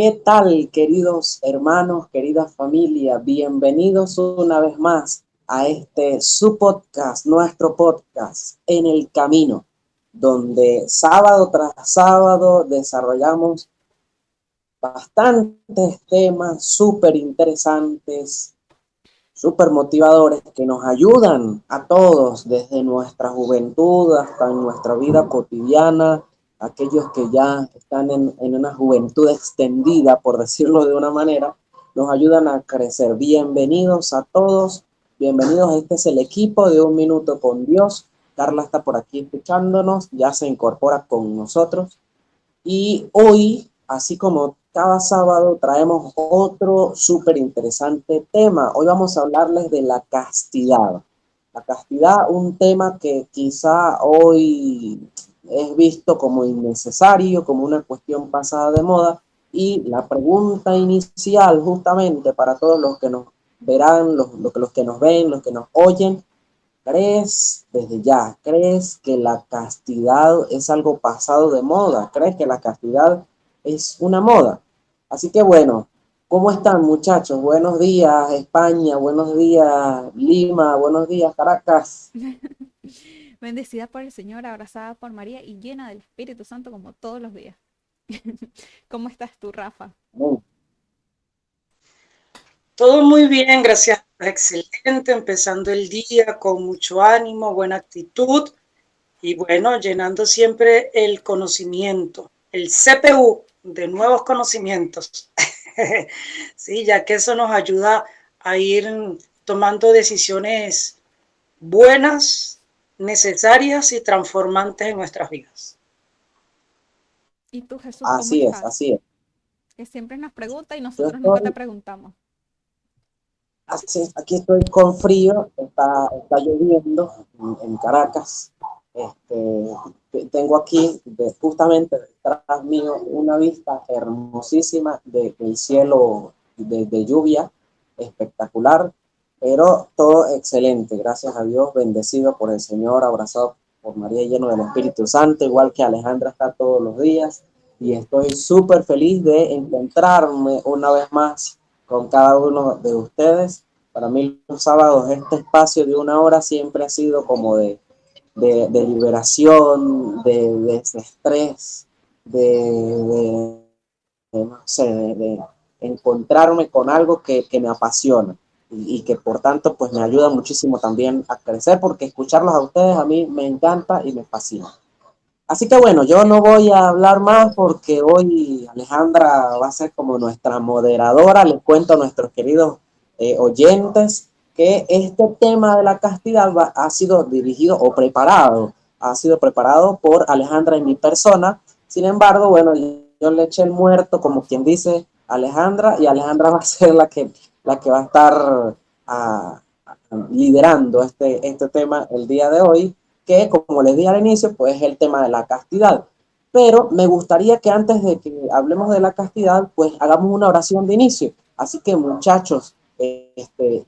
¿Qué tal, queridos hermanos, querida familia? Bienvenidos una vez más a su podcast, nuestro podcast, En el Camino, donde sábado tras sábado desarrollamos bastantes temas súper interesantes, súper motivadores que nos ayudan a todos desde nuestra juventud hasta en nuestra vida cotidiana, aquellos que ya están en una juventud extendida, por decirlo de una manera, nos ayudan a crecer. Bienvenidos a todos, bienvenidos. Este es el equipo de Un Minuto con Dios. Carla está por aquí escuchándonos, ya se incorpora con nosotros. Y hoy, así como cada sábado, traemos otro súper interesante tema. Hoy vamos a hablarles de la castidad. La castidad, un tema que quizá hoy es visto como innecesario, como una cuestión pasada de moda. Y la pregunta inicial, justamente para todos los que nos verán, los que nos ven, los que nos oyen, ¿crees, desde ya, crees que la castidad es algo pasado de moda? ¿Crees que la castidad es una moda? Así que bueno, ¿cómo están, muchachos? Buenos días, España, buenos días, Lima, buenos días, Caracas. Bendecida por el Señor, abrazada por María y llena del Espíritu Santo como todos los días. ¿Cómo estás tú, Rafa? Todo muy bien, gracias. Excelente, empezando el día con mucho ánimo, buena actitud y bueno, llenando siempre el conocimiento, el CPU de nuevos conocimientos. Sí, ya que eso nos ayuda a ir tomando decisiones buenas, necesarias y transformantes en nuestras vidas. ¿Y tú, Jesús, cómo Así es, estás? así es. Que siempre nos pregunta y Yo nosotros nunca te estoy, preguntamos. aquí estoy con frío, está lloviendo en Caracas. Tengo aquí justamente detrás mío una vista hermosísima del cielo de lluvia, espectacular, pero todo excelente, gracias a Dios, bendecido por el Señor, abrazado por María, lleno del Espíritu Santo, igual que Alejandra está todos los días, y estoy súper feliz de encontrarme una vez más con cada uno de ustedes. Para mí los sábados, este espacio de una hora siempre ha sido como de liberación, de desestrés, no sé, de encontrarme con algo que me apasiona y que por tanto pues me ayuda muchísimo también a crecer, porque escucharlos a ustedes a mí me encanta y me fascina. Así que bueno, yo no voy a hablar más porque hoy Alejandra va a ser como nuestra moderadora. Les cuento a nuestros queridos oyentes que este tema de la castidad ha sido dirigido o preparado, ha sido preparado por Alejandra en mi persona. Sin embargo, bueno, yo le eché el muerto, como quien dice, a Alejandra, y Alejandra va a ser la que va a estar uh, liderando este tema el día de hoy, que como les dije al inicio, pues es el tema de la castidad. Pero me gustaría que antes de que hablemos de la castidad, pues hagamos una oración de inicio. Así que muchachos,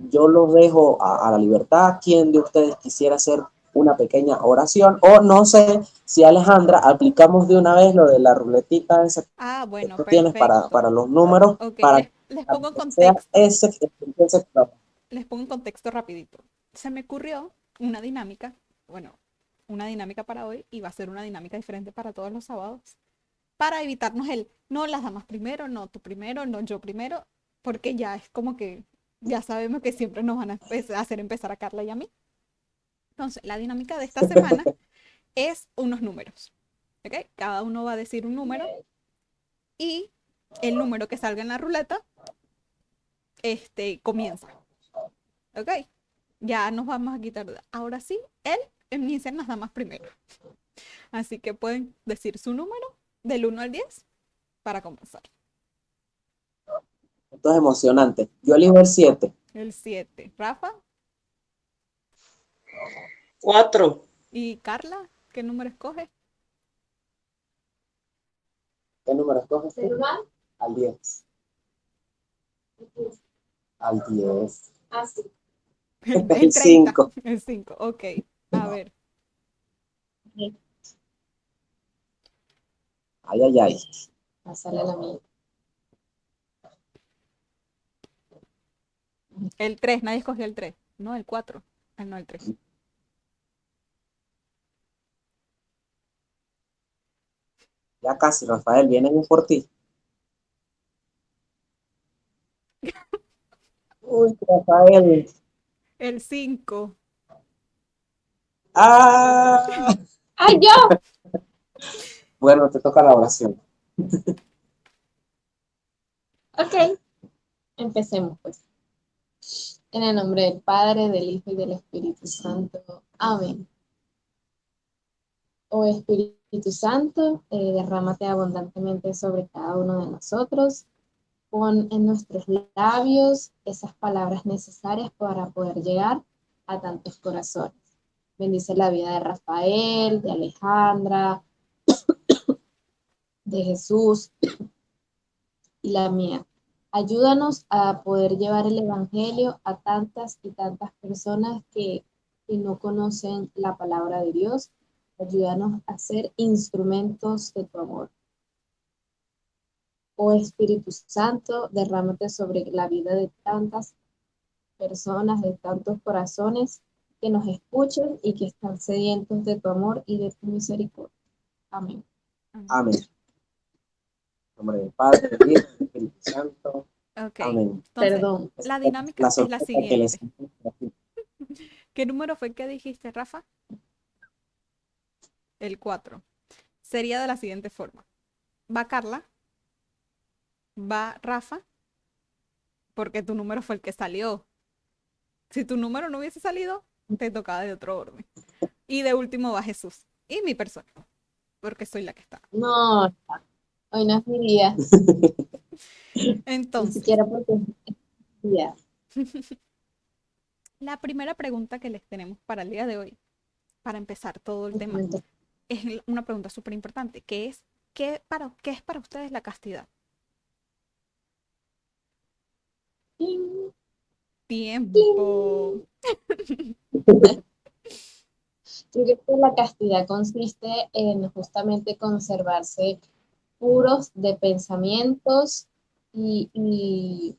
yo los dejo a la libertad. ¿Quién de ustedes quisiera hacer una pequeña oración? O no sé si Alejandra, aplicamos de una vez lo de la ruletita esa Ah, que bueno, tú tienes para perfecto. los números, Ok, para les pongo en que sea contexto. ese. Les pongo en contexto rapidito. Se me ocurrió una dinámica, bueno, una dinámica para hoy y va a ser una dinámica diferente para todos los sábados, para evitarnos el no las damas primero, no tú primero, no yo primero, porque ya es como que ya sabemos que siempre nos van a hacer empezar a Carla y a mí. Entonces, la dinámica de esta semana es unos números, ¿ok? Cada uno va a decir un número y el número que salga en la ruleta, comienza, ¿ok? Ya nos vamos a quitar. Ahora sí, él inicia las damas primero. Así que pueden decir su número del 1 al 10 para comenzar. Esto es emocionante. Yo elijo el 7. El 7, Rafa. Cuatro. ¿Y Carla? ¿Qué número escoge? ¿Qué número escoges tú? Al 10. Al 10. El El 30. 5. El 5. Ok. A ver. Ay, ay, ay. Pásale a la mía. El 3, nadie escogió el 3. No, el 4. Ah, no, el 3. Ya casi, Rafael, vienen por ti. Uy, Rafael. El 5. Ah, ¡Ay, yo! bueno, te toca la oración. Ok, empecemos pues. En el nombre del Padre, del Hijo y del Espíritu Santo. Amén. Oh Espíritu Santo, derrámate abundantemente sobre cada uno de nosotros. Pon en nuestros labios esas palabras necesarias para poder llegar a tantos corazones. Bendice la vida de Rafael, de Alejandra, de Jesús y la mía. Ayúdanos a poder llevar el Evangelio a tantas y tantas personas que no conocen la palabra de Dios. Ayúdanos a ser instrumentos de tu amor. Oh Espíritu Santo, derrámate sobre la vida de tantas personas, de tantos corazones que nos escuchen y que están sedientos de tu amor y de tu misericordia. Amén. Amén. En nombre del Padre, del Hijo y del Espíritu Santo. Ok, Amén. entonces, Perdón. la La dinámica es la sorpresa que les... siguiente. ¿Qué número fue que dijiste, Rafa? El 4. Sería de la siguiente forma. Va Carla, va Rafa, porque tu número fue el que salió. Si tu número no hubiese salido, te tocaba de otro orden. Y de último va Jesús y mi persona, porque soy la que está. No, hoy no es mi día, ni Entonces, siquiera porque es mi día. la primera pregunta que les tenemos para el día de hoy, para empezar todo el tema, es una pregunta súper importante, que es, ¿qué es para ustedes la castidad? Ting, Tiempo. ting. Creo que la castidad consiste en justamente conservarse puros de pensamientos y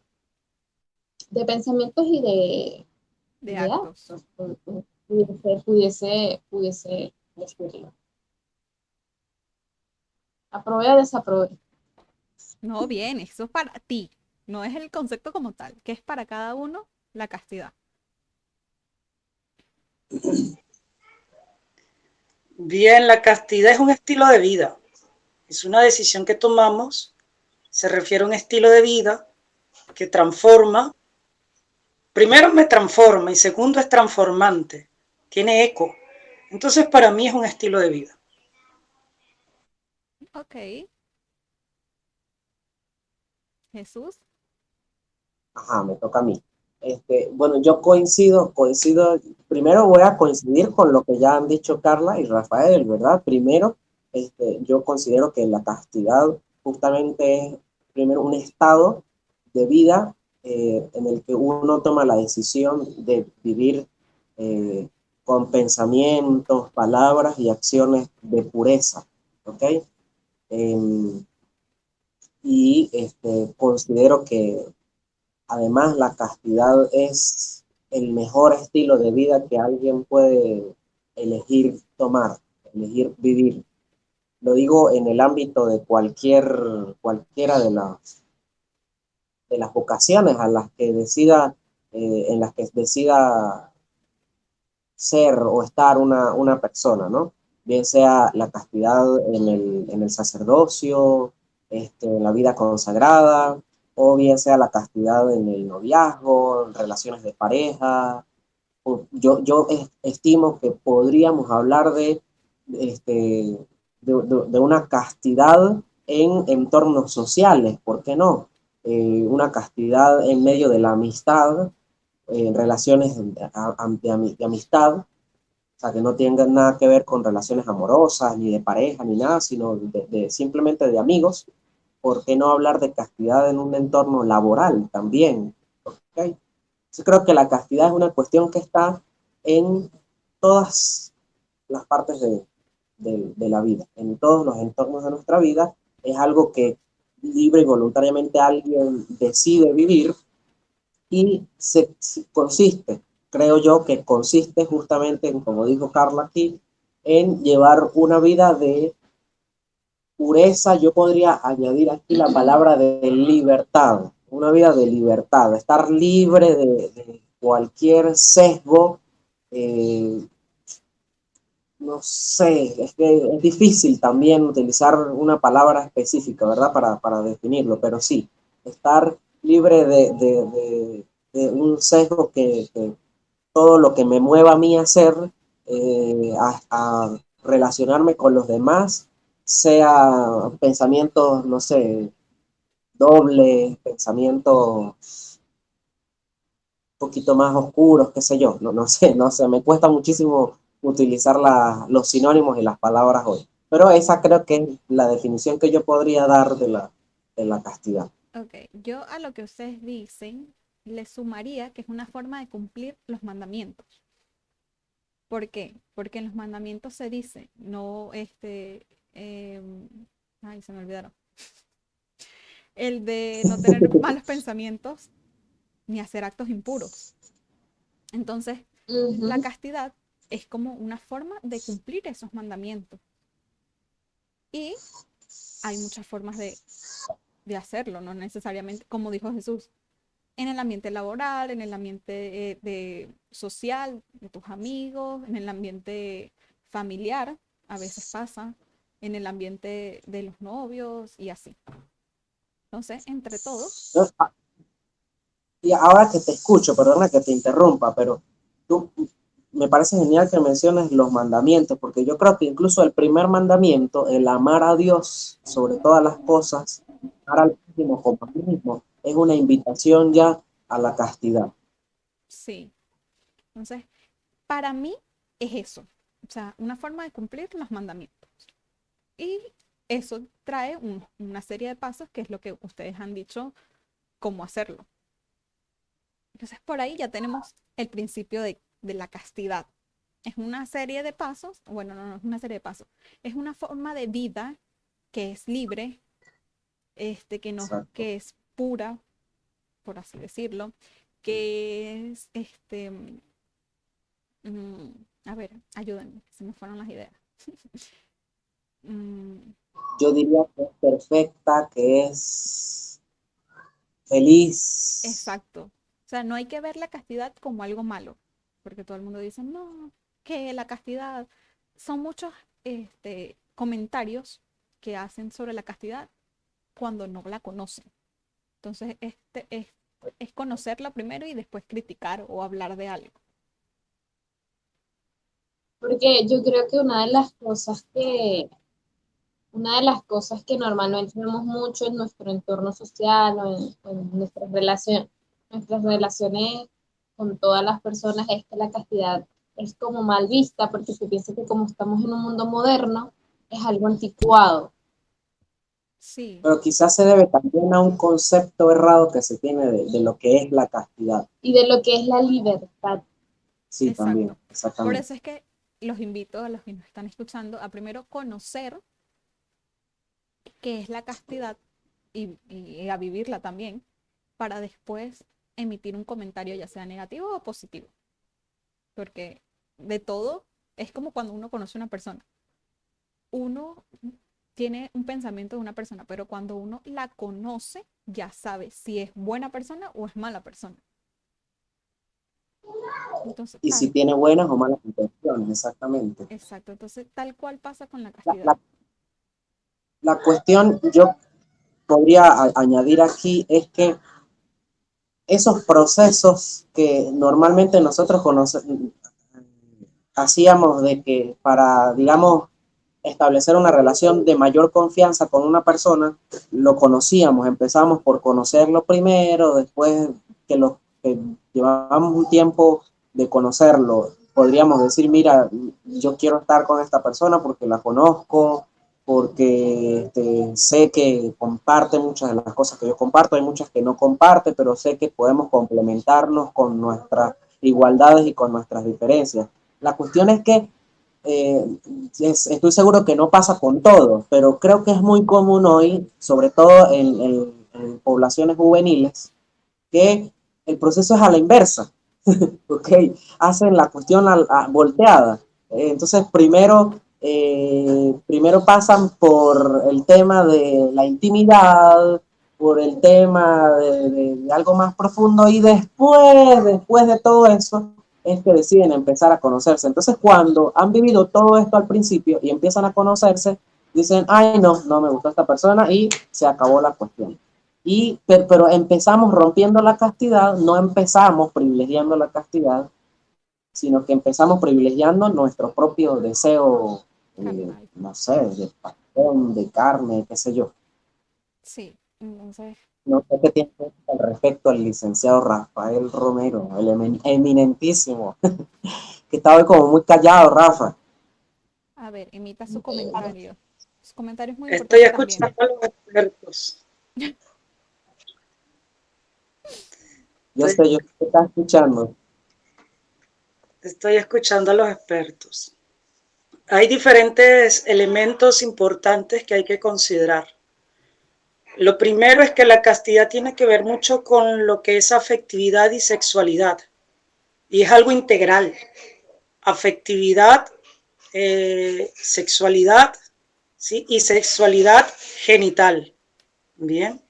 de pensamientos De de actos. actos, pudiese decirlo. Aprobé o desaprobé. No, bien, eso es para ti. No es el concepto como tal, que es para cada uno la castidad. Bien, la castidad es un estilo de vida, es una decisión que tomamos, se refiere a un estilo de vida que transforma, primero me transforma y segundo es transformante, tiene eco. Entonces para mí es un estilo de vida. Ok, Jesús. Ajá, me toca a mí. Bueno, yo coincido, primero voy a coincidir con lo que ya han dicho Carla y Rafael, ¿verdad? Primero, yo considero que la castidad justamente es primero un estado de vida en el que uno toma la decisión de vivir eh, con palabras y acciones de pureza, ¿ok? Em, considero que además, la castidad es el mejor estilo de vida que alguien puede elegir tomar, elegir vivir. Lo digo en el ámbito de cualquiera de las vocaciones a las que decida, en las que decida ser o estar una persona, ¿no? Bien sea la castidad en el sacerdocio, en la vida consagrada, o bien sea la castidad en el noviazgo, en relaciones de pareja. Yo estimo que podríamos hablar este, de una castidad en entornos sociales, ¿por qué no? Una castidad en medio de la amistad, relaciones de amistad, o sea, que no tengan nada que ver con relaciones amorosas, ni de pareja, ni nada, sino simplemente de amigos. ¿Por qué no hablar de castidad en un entorno laboral también? ¿Okay? Yo creo que la castidad es una cuestión que está en todas las partes de la vida, en todos los entornos de nuestra vida. Es algo que libre y voluntariamente alguien decide vivir y consiste, creo yo que consiste justamente en, como dijo Carla aquí, en llevar una vida de pureza. Yo podría añadir aquí la palabra de libertad, una vida de libertad, estar libre de cualquier sesgo. eh, no sé, es que es difícil también utilizar una palabra específica, ¿verdad? Para definirlo, pero sí, estar libre de un sesgo que todo lo que me mueva a mí a hacer, a relacionarme con los demás, sea pensamientos, no sé, dobles, pensamientos un poquito más oscuros, qué sé yo, no sé, me cuesta muchísimo utilizar los sinónimos y las palabras hoy. Pero esa creo que es la definición que yo podría dar de la castidad. Ok, yo a lo que ustedes dicen le sumaría que es una forma de cumplir los mandamientos. ¿Por qué? Porque en los mandamientos se dice, no, ay, se me olvidaron. El de no tener malos pensamientos ni hacer actos impuros. Entonces, la castidad es como una forma de cumplir esos mandamientos. Y hay muchas formas de hacerlo, no necesariamente, como dijo Jesús, en el ambiente laboral, en el ambiente social, de tus amigos, en el ambiente familiar, a veces pasa, en el ambiente de los novios y así. Entonces, entre todos, Y ahora que te escucho, perdona que te interrumpa, pero tú me parece genial que menciones los mandamientos, porque yo creo que incluso el primer mandamiento, el amar a Dios sobre todas las cosas, amar al prójimo como a mí mismo, es una invitación ya a la castidad. sí. Entonces, para mí es eso, o sea, una forma de cumplir los mandamientos. Y eso trae una serie de pasos, que es lo que ustedes han dicho, cómo hacerlo. Entonces, por ahí ya tenemos el principio de la castidad. Es una serie de pasos, bueno, no es una serie de pasos, es una forma de vida que es libre, Exacto. que es pura, por así decirlo, que es, a ver, ayúdenme, se me fueron las ideas. Mm, Yo diría que es perfecta, que es feliz. exacto. O sea, no hay que ver la castidad como algo malo, porque todo el mundo dice, no, que la castidad, son muchos comentarios que hacen sobre la castidad cuando no la conocen. Entonces, es conocerla primero y después criticar o hablar de algo. Porque yo creo que una de las cosas que normalmente vemos mucho en nuestro entorno social o en nuestras relaciones con todas las personas es que la castidad es como mal vista porque se piensa que como estamos en un mundo moderno es algo anticuado Sí, Pero quizás se debe también a un concepto errado que se tiene de lo que es la castidad. y de lo que es la libertad. Sí, también, exacto. Por exactamente. eso es que los invito a los que nos están escuchando a primero conocer qué es la castidad y a vivirla también, para después emitir un comentario ya sea negativo o positivo. Porque de todo es como cuando uno conoce a una persona. Uno tiene un pensamiento de una persona, pero cuando uno la conoce, ya sabe si es buena persona o es mala persona. Entonces, Y si tiene buenas o malas intenciones, exactamente. exacto. Entonces, tal cual pasa con la La, castidad. la, la cuestión, yo podría añadir aquí, es que esos procesos que normalmente nosotros hacíamos de que para, digamos, establecer una relación de mayor confianza con una persona, lo conocíamos, empezamos por conocerlo primero, después que llevábamos un tiempo de conocerlo, podríamos decir, mira, yo quiero estar con esta persona porque la conozco, porque sé que comparte muchas de las cosas que yo comparto, hay muchas que no comparte, pero sé que podemos complementarnos con nuestras igualdades y con nuestras diferencias. La cuestión es que estoy seguro que no pasa con todos, pero creo que es muy común hoy, sobre todo en poblaciones juveniles, que el proceso es a la inversa. ¿Ok? Hacen la cuestión volteada. Entonces, primero pasan por el tema de la intimidad, por el tema de algo más profundo y después de todo eso, es que deciden empezar a conocerse. Entonces, cuando han vivido todo esto al principio y empiezan a conocerse, dicen, ay, no, no me gustó esta persona y se acabó la cuestión. Pero empezamos rompiendo la castidad, no empezamos privilegiando la castidad, sino que empezamos privilegiando nuestro propio deseo, Carnal. no sé, de pasión, de carne, qué sé yo. Sí, entonces, No sé qué tiene al respecto al licenciado Rafael Romero, el eminentísimo, que estaba como muy callado, Rafa. a ver, emita su comentario. Su comentario es muy Estoy importante también. escuchando a los expertos. Yo Estoy, sé, yo te estaba escuchando. estoy escuchando a los expertos. Hay diferentes elementos importantes que hay que considerar. Lo primero es que la castidad tiene que ver mucho con lo que es afectividad y sexualidad. Y es algo integral. Afectividad, sexualidad, ¿sí? Y sexualidad genital. Bien.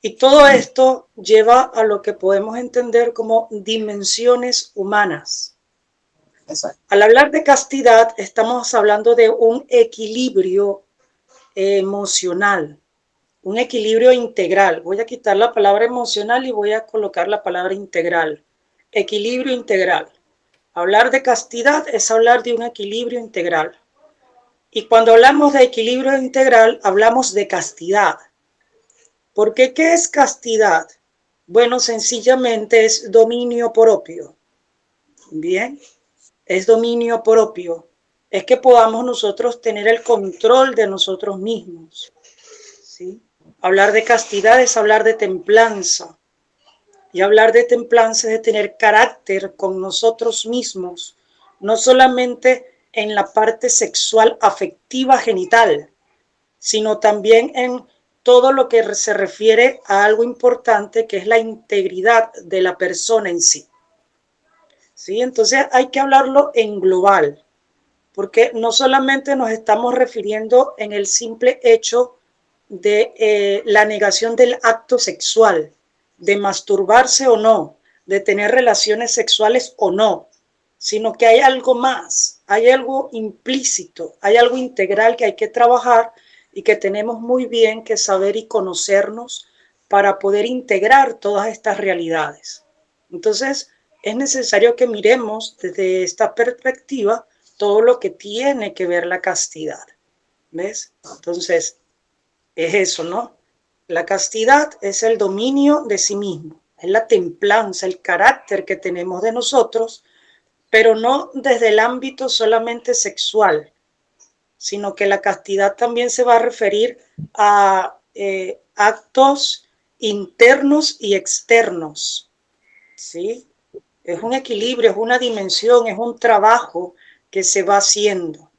Y todo esto lleva a lo que podemos entender como dimensiones humanas. Exacto. Al hablar de castidad, estamos hablando de un equilibrio emocional, un equilibrio integral. Voy a quitar la palabra emocional y voy a colocar la palabra integral. Equilibrio integral. Hablar de castidad es hablar de un equilibrio integral. Y cuando hablamos de equilibrio integral, hablamos de castidad. ¿Por qué? ¿Qué es castidad? Bueno, sencillamente es dominio propio. Bien, es dominio propio. Es que podamos nosotros tener el control de nosotros mismos. ¿Sí? Hablar de castidad es hablar de templanza. Y hablar de templanza es de tener carácter con nosotros mismos, no solamente en la parte sexual afectiva genital, sino también en todo lo que se refiere a algo importante que es la integridad de la persona en sí. ¿Sí? Entonces hay que hablarlo en global, porque no solamente nos estamos refiriendo en el simple hecho de la negación del acto sexual, de masturbarse o no, de tener relaciones sexuales o no, sino que hay algo más, hay algo implícito, hay algo integral que hay que trabajar y que tenemos muy bien que saber y conocernos para poder integrar todas estas realidades. Entonces, es necesario que miremos desde esta perspectiva todo lo que tiene que ver la castidad. ¿Ves? Entonces, es eso, ¿no? La castidad es el dominio de sí mismo, es la templanza, el carácter que tenemos de nosotros, pero no desde el ámbito solamente sexual, sino que la castidad también se va a referir a actos internos y externos, ¿sí? Es un equilibrio, es una dimensión, es un trabajo que se va haciendo.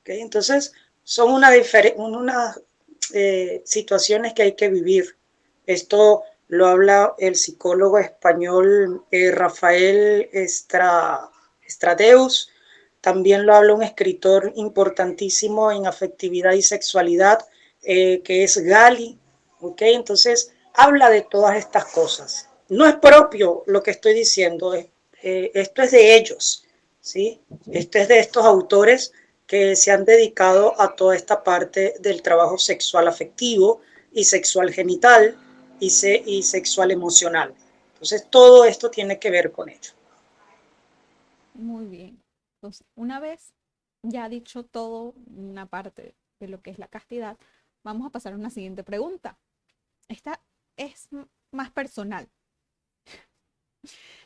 ¿Okay? Entonces, son unas situaciones que hay que vivir. Esto lo habla el psicólogo español Rafael Estradeus, también lo habla un escritor importantísimo en afectividad y sexualidad, que es Gali. ¿Okay? Entonces, habla de todas estas cosas. No es propio lo que estoy diciendo, esto es de ellos, ¿sí? Esto es de estos autores que se han dedicado a toda esta parte del trabajo sexual afectivo y sexual genital y sexual emocional. Entonces, todo esto tiene que ver con ello. Muy bien. Entonces, una vez ya dicho todo, una parte de lo que es la castidad, vamos a pasar a una siguiente pregunta. Esta es más personal.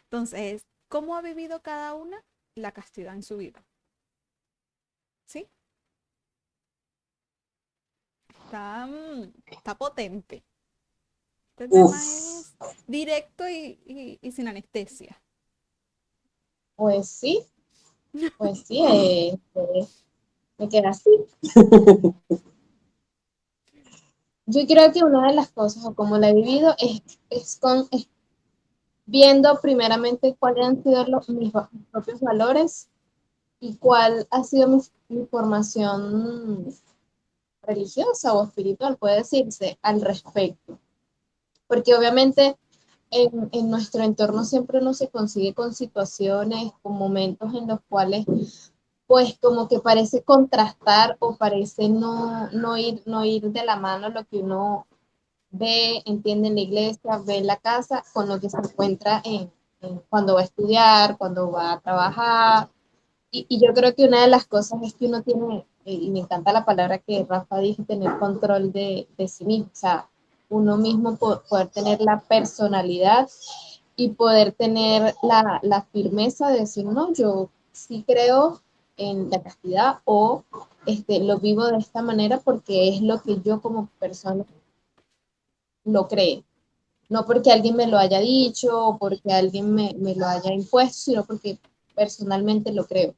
Entonces, ¿cómo ha vivido cada una la castidad en su vida? ¿Sí? Está potente. Este tema Uf, es directo y sin anestesia. Pues sí, pues sí, me queda así. Yo creo que una de las cosas, o como la he vivido, es con viendo primeramente cuáles han sido mis propios valores y cuál ha sido mi formación religiosa o espiritual, puede decirse, al respecto. Porque obviamente en nuestro entorno siempre uno se consigue con situaciones, con momentos en los cuales pues como que parece contrastar o parece no ir de la mano lo que uno ve, entiende en la iglesia, ve en la casa, con lo que se encuentra cuando va a estudiar, cuando va a trabajar. Y yo creo que una de las cosas es que uno tiene, y me encanta la palabra que Rafa dijo, tener control de sí mismo, o sea, uno mismo poder tener la personalidad y poder tener la firmeza de decir, no, yo sí creo en la castidad o lo vivo de esta manera porque es lo que yo como persona lo creo. No porque alguien me lo haya dicho o porque alguien me lo haya impuesto, sino porque personalmente lo creo.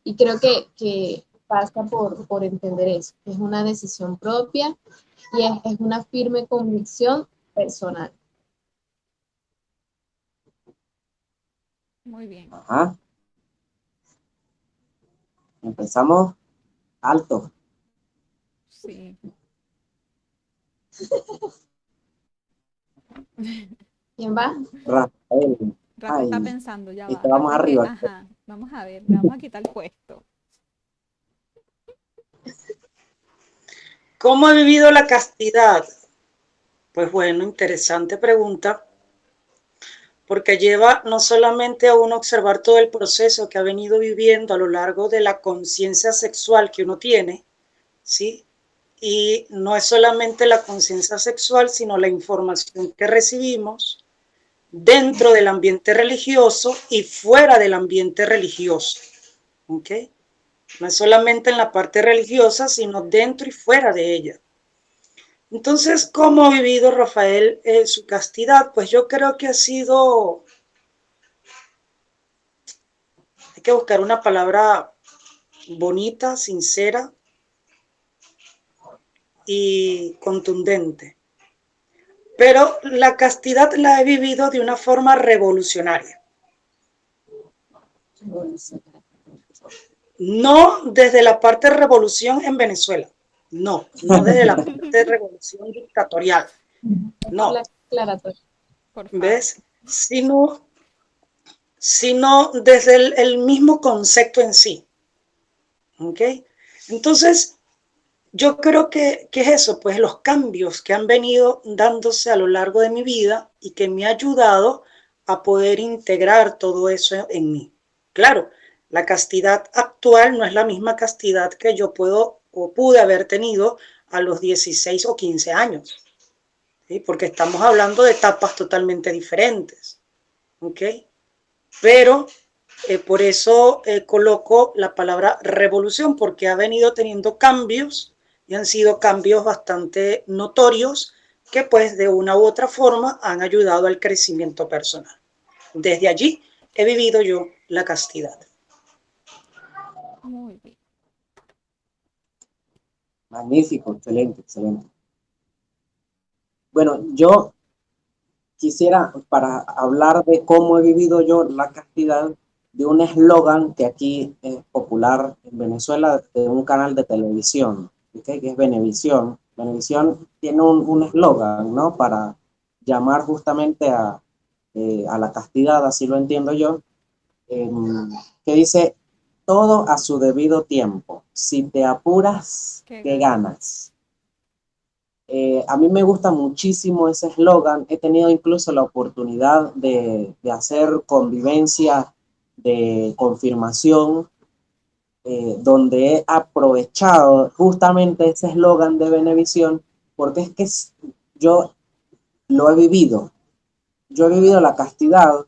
Y creo que pasa por entender eso, que es una decisión propia y es una firme convicción personal. Muy bien. Ajá. Empezamos alto. Sí. ¿Quién va? Rafael. Rafa está Ay, pensando, ya y va. te vamos Rafa que, arriba. ajá, vamos a ver, le vamos a quitar el puesto. ¿Cómo he vivido la castidad? Pues bueno, interesante pregunta, porque lleva no solamente a uno observar todo el proceso que ha venido viviendo a lo largo de la conciencia sexual que uno tiene, ¿sí? Y no es solamente la conciencia sexual, sino la información que recibimos dentro del ambiente religioso y fuera del ambiente religioso, ¿ok? No es solamente en la parte religiosa, sino dentro y fuera de ella. Entonces, ¿cómo ha vivido Rafael su castidad? Pues yo creo que ha sido, hay que buscar una palabra bonita, sincera y contundente. Pero la castidad la he vivido de una forma revolucionaria. No desde la parte de revolución en Venezuela. No desde la parte de revolución dictatorial. Por No, la aclaratoria. Por favor. ¿ves? Sino desde el mismo concepto en sí. ¿Ok? Entonces, yo creo que es eso, pues los cambios que han venido dándose a lo largo de mi vida y que me ha ayudado a poder integrar todo eso en mí. Claro, la castidad actual no es la misma castidad que yo puedo o pude haber tenido a los 16 o 15 años, ¿sí? Porque estamos hablando de etapas totalmente diferentes. ¿Ok? Pero por eso coloco la palabra revolución, porque ha venido teniendo cambios y han sido cambios bastante notorios que pues de una u otra forma han ayudado al crecimiento personal. Desde allí he vivido yo la castidad. Muy bien. Magnífico, excelente, excelente. Bueno, yo quisiera, para hablar de cómo he vivido yo la castidad, de un eslogan que aquí es popular en Venezuela, de un canal de televisión, ¿okay? Que es Venevisión. Venevisión tiene un eslogan, ¿no? Para llamar justamente a la castidad, así lo entiendo yo, eh, que dice, todo a su debido tiempo. Si te apuras, Qué ¿qué gana. ganas? A mí me gusta muchísimo ese eslogan. He tenido incluso la oportunidad de hacer convivencia de confirmación, donde he aprovechado justamente ese eslogan de Venevisión, porque es que yo lo he vivido. Yo he vivido la castidad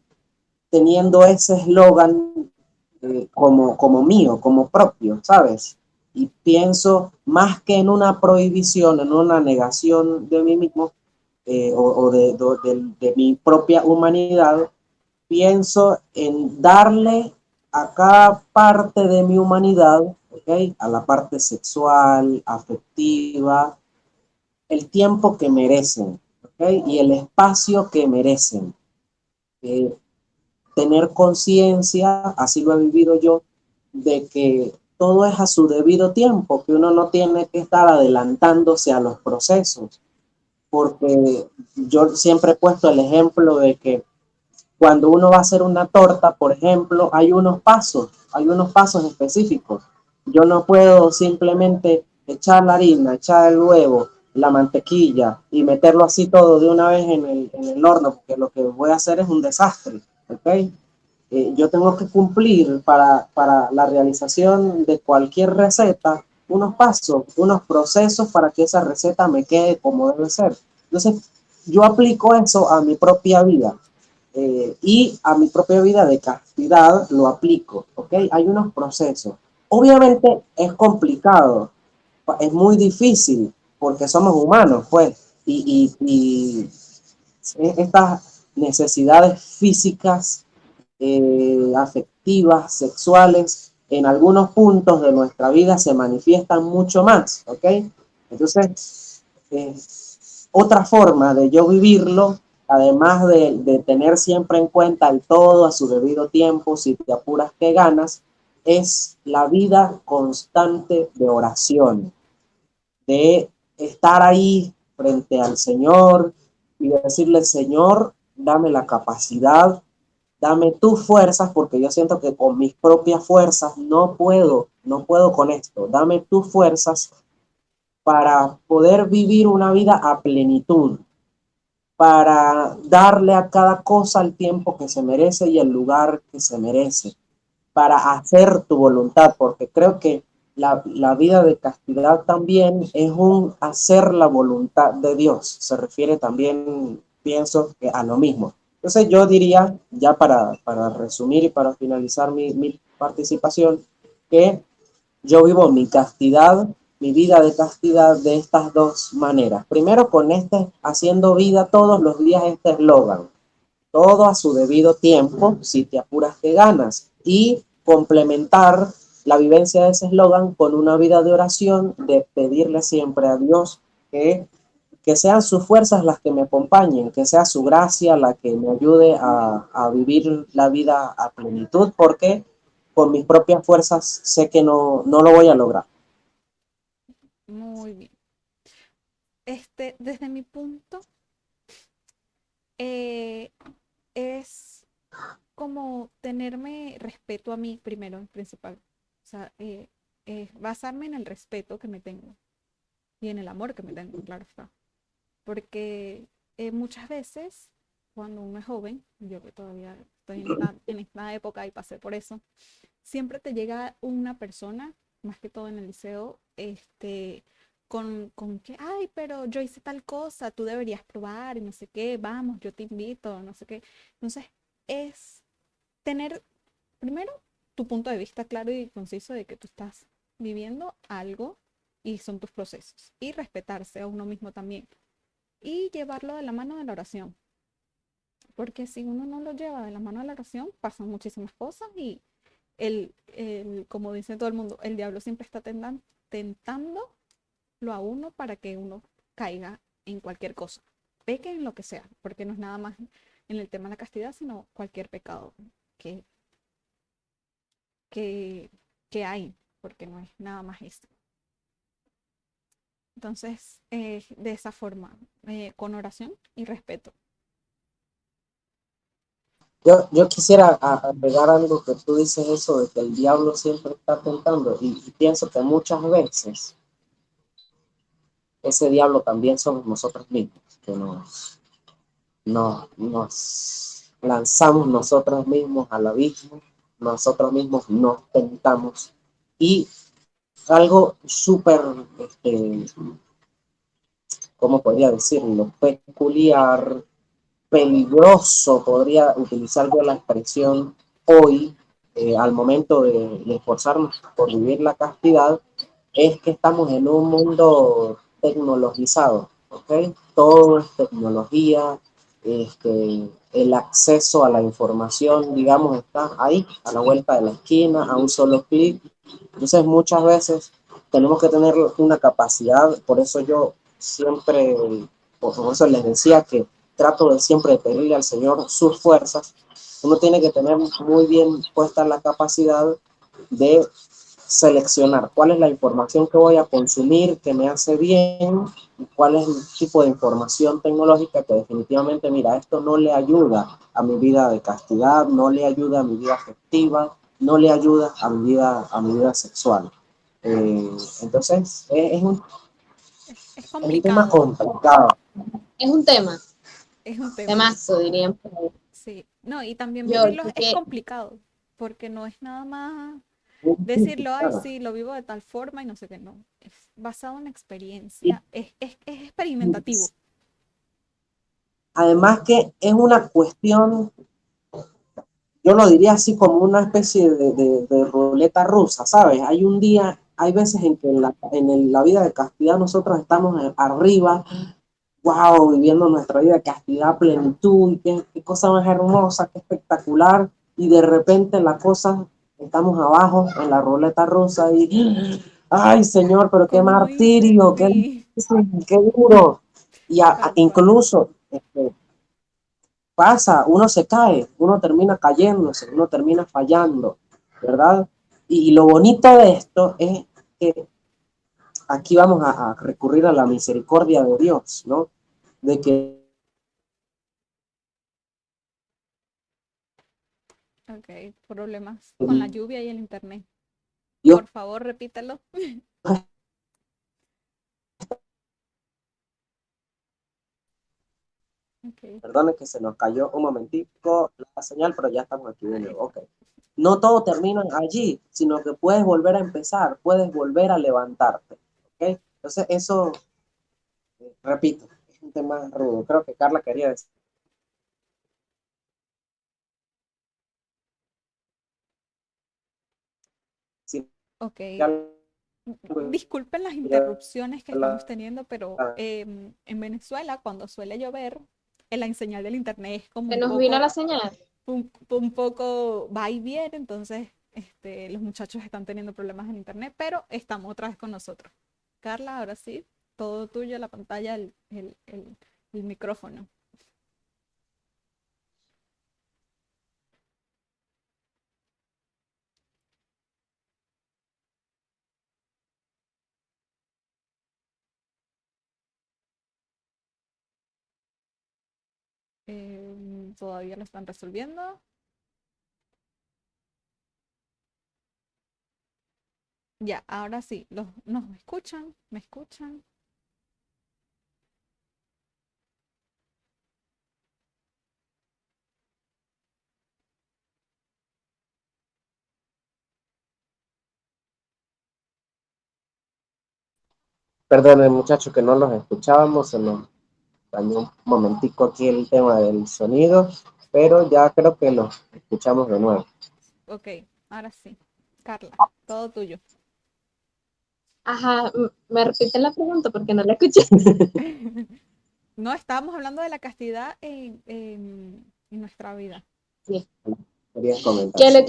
teniendo ese eslogan como mío, como propio, ¿sabes? Y pienso más que en una prohibición, en una negación de mí mismo o de mi propia humanidad, pienso en darle a cada parte de mi humanidad, ¿okay? A la parte sexual, afectiva, el tiempo que merecen, ¿okay? Y el espacio que merecen. eh, tener conciencia, así lo he vivido yo, de que todo es a su debido tiempo, que uno no tiene que estar adelantándose a los procesos, porque yo siempre he puesto el ejemplo de que cuando uno va a hacer una torta, por ejemplo, hay unos pasos específicos. Yo no puedo simplemente echar la harina, echar el huevo, la mantequilla y meterlo así todo de una vez en el horno, porque lo que voy a hacer es un desastre, ¿ok? Yo tengo que cumplir para la realización de cualquier receta unos pasos, unos procesos para que esa receta me quede como debe ser. Entonces, yo aplico eso a mi propia vida y a mi propia vida de castidad lo aplico, ¿ok? Hay unos procesos. Obviamente es complicado, es muy difícil porque somos humanos, pues, y estas necesidades físicas, afectivas, sexuales, en algunos puntos de nuestra vida se manifiestan mucho más, ¿ok? Entonces, eh, otra forma de yo vivirlo, además de tener siempre en cuenta el todo a su debido tiempo, si te apuras que ganas, es la vida constante de oración, de estar ahí frente al Señor y de decirle, Señor, dame la capacidad, dame tus fuerzas, porque yo siento que con mis propias fuerzas no puedo con esto. Dame tus fuerzas para poder vivir una vida a plenitud, para darle a cada cosa el tiempo que se merece y el lugar que se merece, para hacer tu voluntad, porque creo que la vida de castidad también es un hacer la voluntad de Dios. Se refiere también, pienso, que a lo mismo. Entonces yo diría, ya para resumir y para finalizar mi participación, que yo vivo mi castidad, mi vida de castidad de estas dos maneras. Primero con haciendo vida todos los días este eslogan, todo a su debido tiempo, si te apuras que ganas, y complementar la vivencia de ese eslogan con una vida de oración, de pedirle siempre a Dios que sean sus fuerzas las que me acompañen, que sea su gracia la que me ayude a vivir la vida a plenitud, porque con mis propias fuerzas sé que no lo voy a lograr. Muy bien. Desde mi punto, eh, es como tenerme respeto a mí primero, en principal. O sea, basarme en el respeto que me tengo y en el amor que me tengo, claro está. Porque muchas veces, cuando uno es joven, yo que todavía estoy en esta época y pasé por eso, siempre te llega una persona, más que todo en el liceo, con que, ay, pero yo hice tal cosa, tú deberías probar y no sé qué, vamos, yo te invito, no sé qué. Entonces, es tener primero tu punto de vista claro y conciso de que tú estás viviendo algo y son tus procesos y respetarse a uno mismo también y llevarlo de la mano de la oración, porque si uno no lo lleva de la mano de la oración pasan muchísimas cosas y como dice todo el mundo, el diablo siempre está tentándolo a uno para que uno caiga en cualquier cosa, peque en lo que sea, porque no es nada más en el tema de la castidad, sino cualquier pecado que, que, que hay, porque no es nada más eso. Entonces, de esa forma, con oración y respeto. Yo quisiera agregar algo que tú dices, eso de que el diablo siempre está tentando, y pienso que muchas veces ese diablo también somos nosotros mismos, que nos lanzamos nosotros mismos al abismo, nosotros mismos nos tentamos. Y algo súper, ¿cómo podría decirlo? Peculiar, peligroso, podría utilizar yo la expresión hoy, al momento de esforzarnos por vivir la castidad, es que estamos en un mundo tecnologizado, ¿ok? Todo es tecnología, el acceso a la información, digamos, está ahí, a la vuelta de la esquina, a un solo clic. Entonces, muchas veces tenemos que tener una capacidad, por eso yo siempre, por eso les decía que trato de siempre pedirle al Señor sus fuerzas, uno tiene que tener muy bien puesta la capacidad de seleccionar cuál es la información que voy a consumir, que me hace bien, y cuál es el tipo de información tecnológica que definitivamente, mira, esto no le ayuda a mi vida de castidad, no le ayuda a mi vida afectiva, no le ayuda a mi vida sexual. Entonces, Es es un tema complicado, complicado. Es un tema, es un tema. temazo, dirían por ahí. Sí, no, y también Yo, vivirlo es porque complicado, porque no es nada más decirlo, ay, sí, lo vivo de tal forma y no sé qué, no. Es basado en experiencia, es experimentativo. Además que es una cuestión, yo lo diría así como una especie de ruleta rusa, ¿sabes? Hay un día, hay veces en que la vida de castidad nosotros estamos arriba, wow, viviendo nuestra vida de castidad, plenitud, qué cosa más hermosa, qué espectacular, y de repente la cosa, estamos abajo en la ruleta rusa y, ay Señor, pero qué ¿Cómo hice? martirio, qué Sí, difícil, qué duro. Y tal cual. incluso pasa, uno se cae, uno termina cayéndose, uno termina fallando, ¿verdad? Y lo bonito de esto es que aquí vamos a recurrir a la misericordia de Dios, ¿no? De que Ok, problemas con la lluvia y el internet. Dios, Por favor, repítelo. Ok, perdone que se nos cayó un momentico la señal, pero ya estamos aquí de ahí nuevo, está. ok. No todo termina allí, sino que puedes volver a empezar, puedes volver a levantarte, ¿ok? Entonces eso, repito, es un tema rudo. Creo que Carla quería decir, Ok. algo, Disculpen las ya interrupciones que estamos la- teniendo, pero en Venezuela, cuando suele llover, la señal del internet es como se nos vino la señal. un poco va y viene, entonces los muchachos están teniendo problemas en internet, pero estamos otra vez con nosotros. Carla, ahora sí, todo tuyo, la pantalla, el micrófono. Todavía lo están resolviendo. Ya, ahora sí, nos escuchan, me escuchan. Perdón, muchachos, que no los escuchábamos, se nos dañó un momentico aquí el tema del sonido, pero ya creo que los escuchamos de nuevo. Ok, ahora sí. Carla, todo tuyo. Ajá, me repiten la pregunta porque no la escuché. No, estábamos hablando de la castidad en nuestra vida. Sí. Querías comentar, Que sí. lo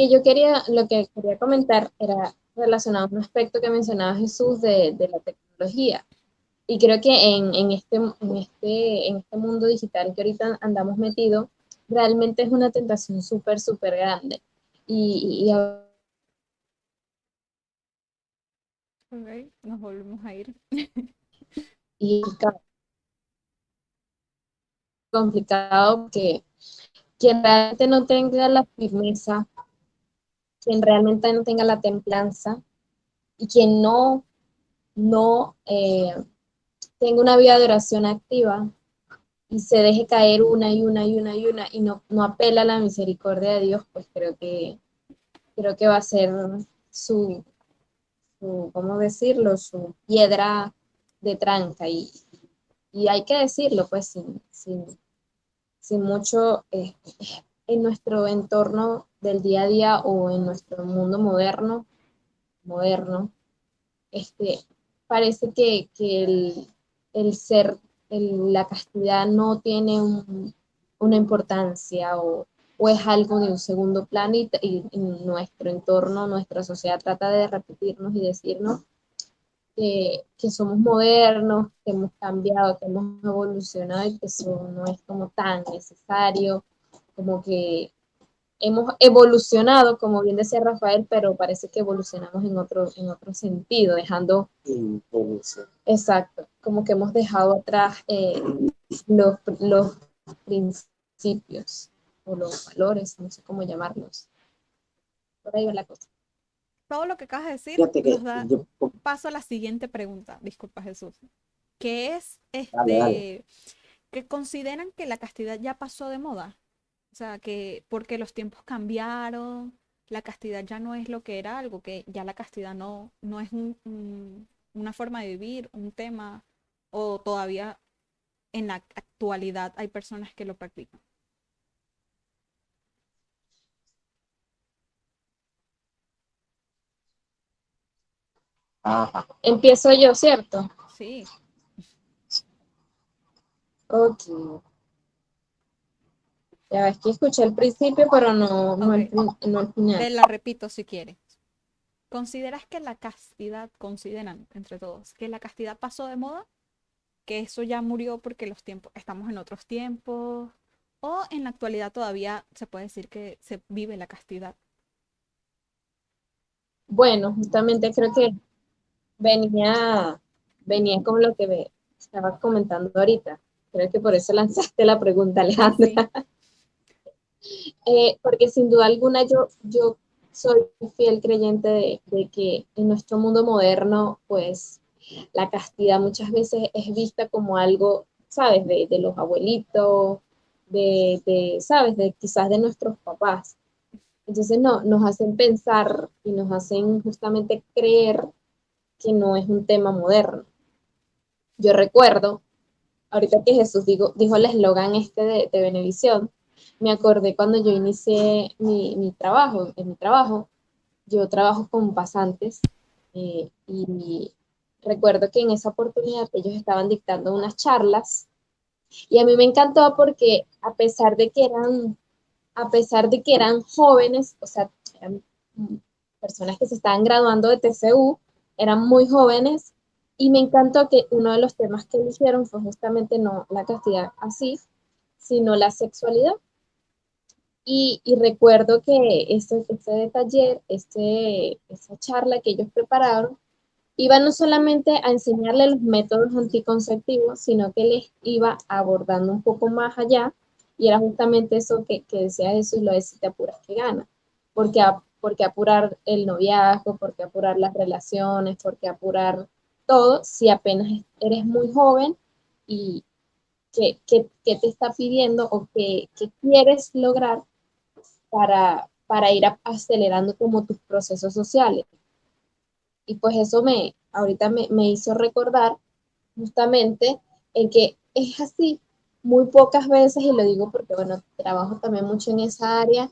que quería comentar era relacionado a un aspecto que mencionaba Jesús de la tecnología. Y creo que en este mundo digital que ahorita andamos metidos, realmente es una tentación súper, súper grande. Y Ok, nos volvemos a ir. y complicado que quien realmente no tenga la firmeza, quien realmente no tenga la templanza y quien no tenga una vida de oración activa y se deje caer una y una y una y una y no apela a la misericordia de Dios, pues creo que va a ser su, ¿cómo decirlo? Su piedra de tranca y hay que decirlo, pues sin mucho en nuestro entorno del día a día o en nuestro mundo moderno, este, parece que el ser, la castidad no tiene una importancia o es algo de un segundo plano y nuestro entorno, nuestra sociedad trata de repetirnos y decirnos que somos modernos, que hemos cambiado, que hemos evolucionado y que eso no es como tan necesario, como que hemos evolucionado, como bien decía Rafael, pero parece que evolucionamos en otro sentido, dejando, Impulso. exacto, como que hemos dejado atrás los principios o los valores, no sé cómo llamarlos. Por ahí va la cosa. Todo lo que acabas de decir Fíjate nos que da yo, paso a la siguiente pregunta. Disculpa, Jesús. Que es dale, dale. que consideran que la castidad ya pasó de moda. O sea, que porque los tiempos cambiaron, la castidad ya no es lo que era algo, que ya la castidad no es una forma de vivir, un tema, o todavía en la actualidad hay personas que lo practican. Ajá. Empiezo yo, ¿cierto? Sí, Ok. Ya ves que escuché el principio, pero ok. no el final. Te la repito si quieres. ¿Consideras que la castidad, consideran entre todos, que la castidad pasó de moda? ¿Que eso ya murió porque los tiempos, estamos en otros tiempos? ¿O en la actualidad todavía se puede decir que se vive la castidad? Bueno, justamente creo que venía, venía con lo que me estabas comentando ahorita. Creo que por eso lanzaste la pregunta, Sí, Alejandra. Porque sin duda alguna yo soy fiel creyente de que en nuestro mundo moderno, pues la castidad muchas veces es vista como algo, ¿sabes? De los abuelitos, ¿sabes? De quizás de nuestros papás. Entonces no, nos hacen pensar y nos hacen justamente creer que no es un tema moderno. Yo recuerdo, ahorita que Jesús dijo el eslogan este de Benevisión, me acordé cuando yo inicié mi trabajo. En mi trabajo, yo trabajo con pasantes y recuerdo que en esa oportunidad ellos estaban dictando unas charlas y a mí me encantó porque a pesar de que eran jóvenes, o sea, eran personas que se estaban graduando de TCU, eran muy jóvenes, y me encantó que uno de los temas que eligieron fue justamente no la castidad así, sino la sexualidad. Y recuerdo que este taller, esa charla que ellos prepararon, iba no solamente a enseñarle los métodos anticonceptivos, sino que les iba abordando un poco más allá, y era justamente eso que decía Jesús, lo de si te apuras que gana, porque apurar el noviazgo, porque apurar las relaciones, porque apurar todo, si apenas eres muy joven y que te está pidiendo o que quieres lograr para ir acelerando como tus procesos sociales. Y pues eso ahorita me hizo recordar justamente en que es así, muy pocas veces, y lo digo porque, bueno, trabajo también mucho en esa área,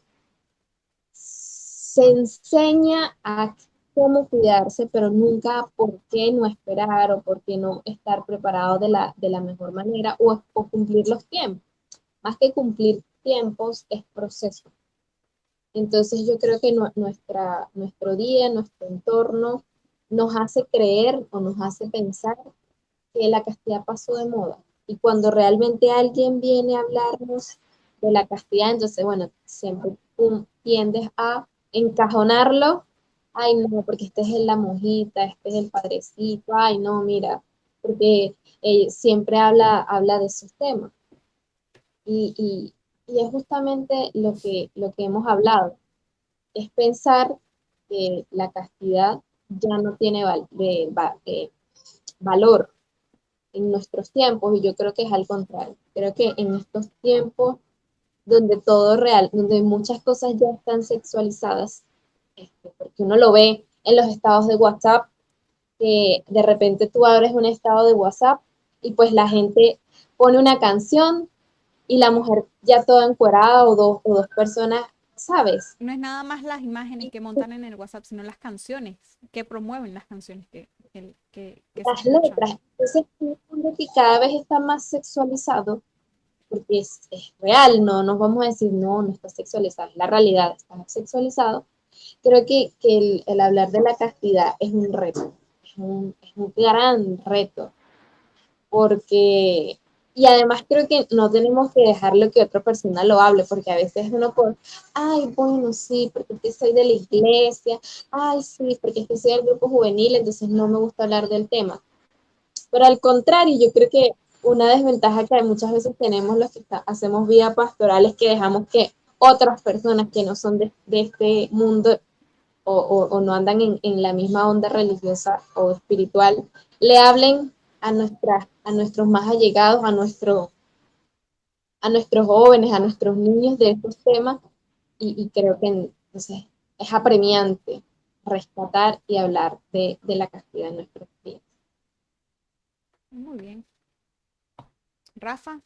se enseña a cómo cuidarse, pero nunca por qué no esperar o por qué no estar preparado de la mejor manera o cumplir los tiempos. Más que cumplir tiempos, es proceso. Entonces yo creo que nuestro día, nuestro entorno nos hace creer o nos hace pensar que la castidad pasó de moda. Y cuando realmente alguien viene a hablarnos de la castidad, entonces, bueno, siempre tiendes a encajonarlo. Ay, no, porque este es la monjita, este es el padrecito, ay, no, mira, porque siempre habla de esos temas. Y, y, y es justamente lo que hemos hablado, es pensar que la castidad ya no tiene valor en nuestros tiempos, y yo creo que es al contrario. Creo que en estos tiempos donde todo real, donde muchas cosas ya están sexualizadas, porque uno lo ve en los estados de WhatsApp, que de repente tú abres un estado de WhatsApp y pues la gente pone una canción y la mujer ya toda encuerada o dos personas, ¿sabes? No es nada más las imágenes Y que montan en el WhatsApp, sino las canciones que promueven las canciones que se las escuchan. letras, entonces que cada vez está más sexualizado, porque es real, no nos vamos a decir, no, no está sexualizado, es la realidad, está sexualizado. Creo que el hablar de la castidad es un reto, un gran reto, porque, y además creo que no tenemos que dejarlo que otra persona lo hable, porque a veces uno por, ay, bueno, sí, porque es que soy de la iglesia, ay, sí, porque es que soy del grupo juvenil, entonces no me gusta hablar del tema. Pero al contrario, yo creo que una desventaja que muchas veces tenemos los que hacemos vida pastoral es que dejamos que otras personas que no son de este mundo o no andan en la misma onda religiosa o espiritual, le hablen a nuestros más allegados, a nuestros jóvenes, a nuestros niños de estos temas, y creo que entonces, es apremiante rescatar y hablar de la castidad en nuestros días. Muy bien. Rafa.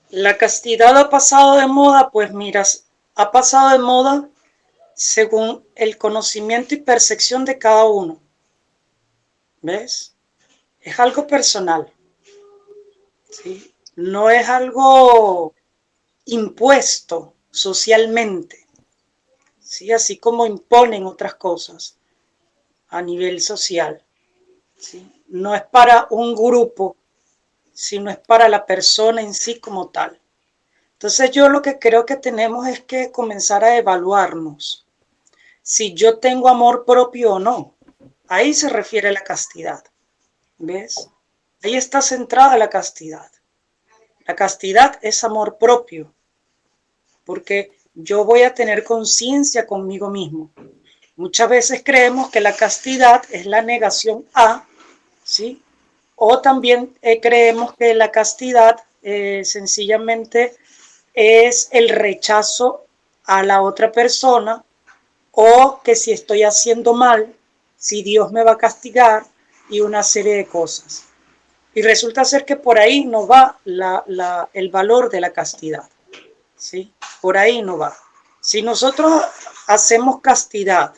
La castidad ha pasado de moda, pues miras, ha pasado de moda según el conocimiento y percepción de cada uno. ¿Ves? Es algo personal, ¿sí? No es algo impuesto socialmente, ¿sí? Así como imponen otras cosas a nivel social, ¿sí? No es para un grupo, sino es para la persona en sí como tal. Entonces yo lo que creo que tenemos es que comenzar a evaluarnos si yo tengo amor propio o no. Ahí se refiere la castidad, ¿ves? Ahí está centrada la castidad. La castidad es amor propio, porque yo voy a tener conciencia conmigo mismo. Muchas veces creemos que la castidad es la negación a, ¿sí? O también creemos que la castidad sencillamente es el rechazo a la otra persona, o que si estoy haciendo mal, si Dios me va a castigar, y una serie de cosas. Y resulta ser que por ahí no va el valor de la castidad, ¿sí? Por ahí no va. Si nosotros hacemos castidad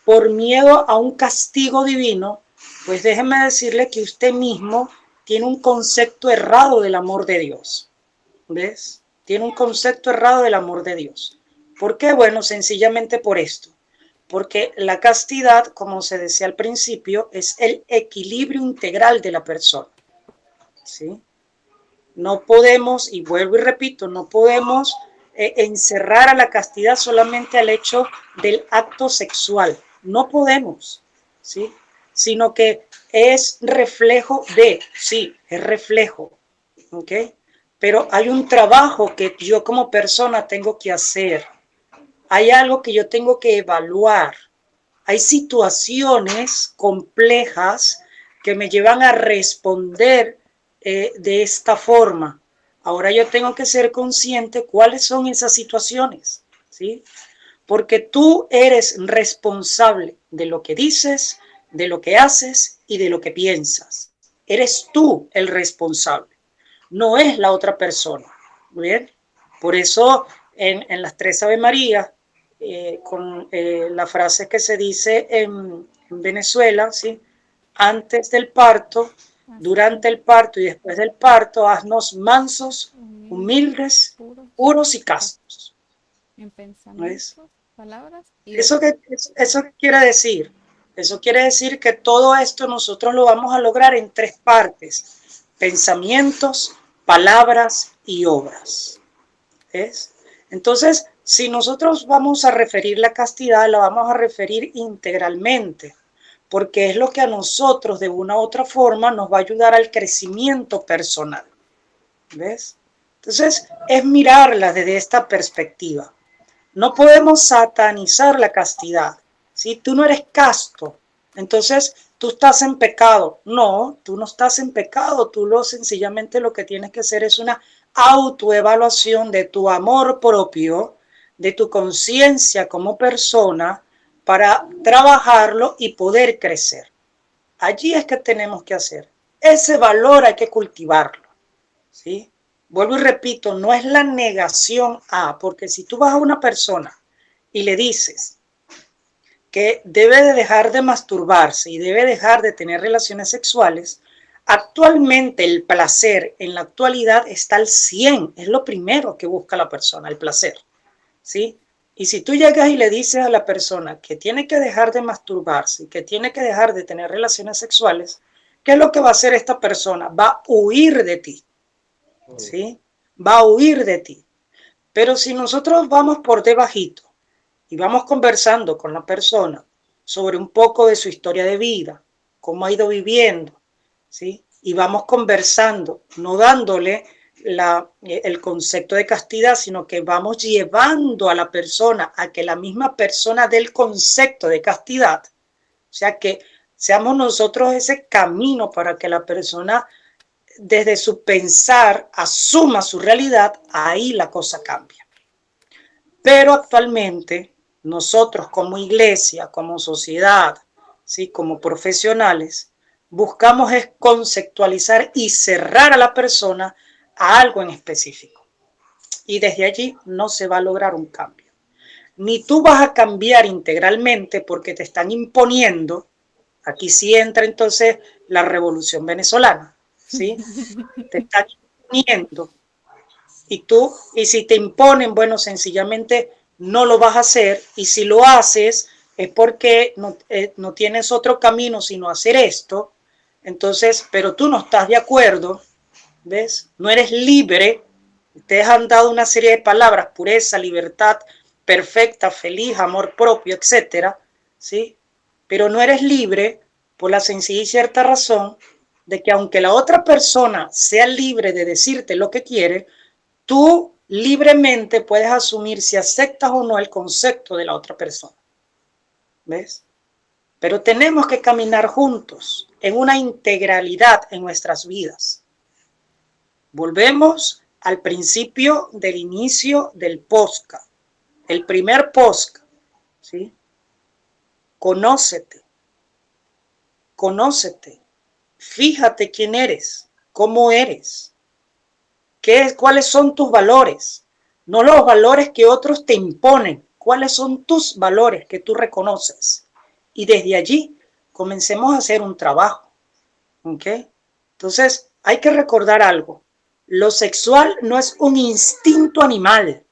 por miedo a un castigo divino, pues déjeme decirle que usted mismo tiene un concepto errado del amor de Dios. ¿Ves? Tiene un concepto errado del amor de Dios. ¿Por qué? Bueno, sencillamente por esto. Porque la castidad, como se decía al principio, es el equilibrio integral de la persona, ¿sí? No podemos, y vuelvo y repito, no podemos encerrar a la castidad solamente al hecho del acto sexual. No podemos, ¿sí? Sino que es reflejo de, sí, es reflejo, ¿ok? Pero hay un trabajo que yo como persona tengo que hacer. Hay algo que yo tengo que evaluar. Hay situaciones complejas que me llevan a responder de esta forma. Ahora yo tengo que ser consciente cuáles son esas situaciones, ¿sí? Porque tú eres responsable de lo que dices, de lo que haces y de lo que piensas. Eres tú el responsable, no es la otra persona. ¿Bien? Por eso en las tres Ave María, con la frase que se dice en Venezuela, ¿sí? Antes del parto, durante el parto y después del parto, haznos mansos, humildes, puros y castos. En ¿Ves? pensamientos, palabras y ¿Eso obras. qué quiere decir? Eso quiere decir que todo esto nosotros lo vamos a lograr en tres partes: pensamientos, palabras y obras. ¿Ves? Entonces, si nosotros vamos a referir la castidad, la vamos a referir integralmente, porque es lo que a nosotros de una u otra forma nos va a ayudar al crecimiento personal. ¿Ves? Entonces, es mirarla desde esta perspectiva. No podemos satanizar la castidad. Si tú no eres casto, entonces tú estás en pecado. No, tú no estás en pecado. Tú sencillamente lo que tienes que hacer es una autoevaluación de tu amor propio, de tu conciencia como persona, para trabajarlo y poder crecer. Allí es que tenemos que hacer. Ese valor hay que cultivarlo, ¿sí? Vuelvo y repito, no es la negación a, porque si tú vas a una persona y le dices que debe de dejar de masturbarse y debe dejar de tener relaciones sexuales, actualmente el placer en la actualidad está al 100, es lo primero que busca la persona, el placer, ¿sí? Y si tú llegas y le dices a la persona que tiene que dejar de masturbarse y que tiene que dejar de tener relaciones sexuales, ¿qué es lo que va a hacer esta persona? Va a huir de ti, ¿sí? Va a huir de ti. Pero si nosotros vamos por debajito y vamos conversando con la persona sobre un poco de su historia de vida, cómo ha ido viviendo, ¿sí? Y vamos conversando, no dándole el concepto de castidad, sino que vamos llevando a la persona a que la misma persona dé el concepto de castidad. O sea, que seamos nosotros ese camino para que la persona desde su pensar asuma su realidad, ahí la cosa cambia. Pero actualmente nosotros como iglesia, como sociedad, ¿sí? Como profesionales, buscamos es conceptualizar y cerrar a la persona a algo en específico. Y desde allí no se va a lograr un cambio. Ni tú vas a cambiar integralmente porque te están imponiendo. Aquí sí entra entonces la revolución venezolana, ¿sí? Te están imponiendo y si te imponen, bueno, sencillamente no lo vas a hacer, y si lo haces es porque no tienes otro camino sino hacer esto. Entonces, pero tú no estás de acuerdo, ¿ves? No eres libre. Ustedes han dado una serie de palabras: pureza, libertad, perfecta, feliz, amor propio, etcétera, ¿sí? Pero no eres libre por la sencilla y cierta razón de que aunque la otra persona sea libre de decirte lo que quiere, tú libremente puedes asumir si aceptas o no el concepto de la otra persona. ¿Ves? Pero tenemos que caminar juntos en una integralidad en nuestras vidas. Volvemos al principio del inicio del podcast. El primer podcast, ¿sí? Conócete. Conócete. Fíjate quién eres, cómo eres. ¿Cuáles son tus valores? No los valores que otros te imponen. ¿Cuáles son tus valores que tú reconoces? Y desde allí comencemos a hacer un trabajo. ¿Ok? Entonces, hay que recordar algo. Lo sexual no es un instinto animal.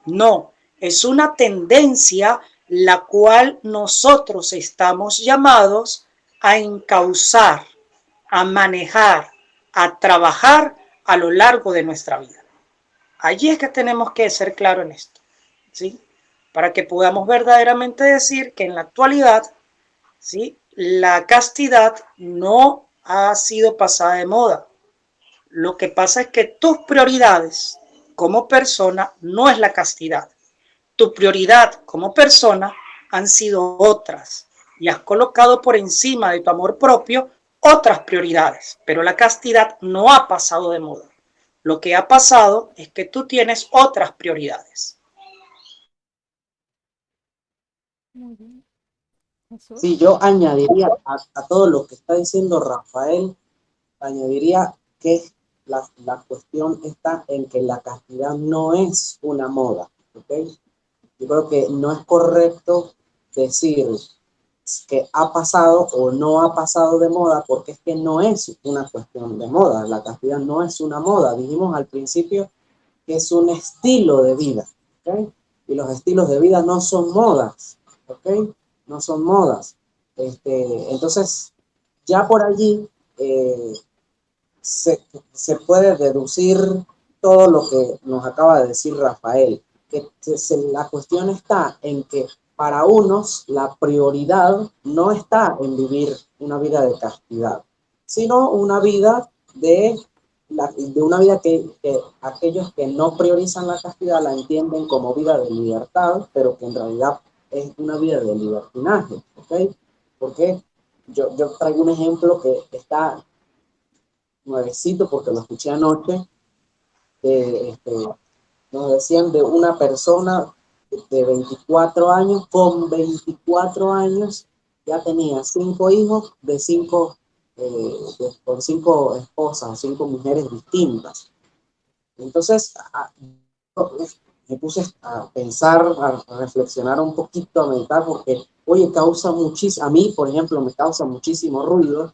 No, es una tendencia la cual nosotros estamos llamados a encauzar, a manejar, a trabajar a lo largo de nuestra vida. Allí es que tenemos que ser claros en esto, ¿sí? Para que podamos verdaderamente decir que en la actualidad, ¿sí? La castidad no ha sido pasada de moda. Lo que pasa es que tus prioridades como persona no es la castidad. Tu prioridad como persona han sido otras y has colocado por encima de tu amor propio otras prioridades, pero la castidad no ha pasado de moda. Lo que ha pasado es que tú tienes otras prioridades. Muy bien. Jesús. Sí, yo añadiría a todo lo que está diciendo Rafael, añadiría que la cuestión está en que la castidad no es una moda, ¿ok? Yo creo que no es correcto decir que ha pasado o no ha pasado de moda, porque es que no es una cuestión de moda. La castidad no es una moda. Dijimos al principio que es un estilo de vida, ¿ok? Y los estilos de vida no son modas, ¿ok? No son modas. Entonces, ya por allí se puede deducir todo lo que nos acaba de decir Rafael, que la cuestión está en que para unos la prioridad no está en vivir una vida de castidad, sino una vida de una vida que aquellos que no priorizan la castidad la entienden como vida de libertad, pero que en realidad es una vida de libertinaje, ¿ok? Porque yo traigo un ejemplo que está nuevecito porque lo escuché anoche, nos decían de una persona de 24 años, con 24 años ya tenía 5 hijos con 5 esposas, 5 mujeres distintas. Entonces, me puse a pensar, a reflexionar un poquito, a meditar, porque, oye, a mí, por ejemplo, me causa muchísimo ruido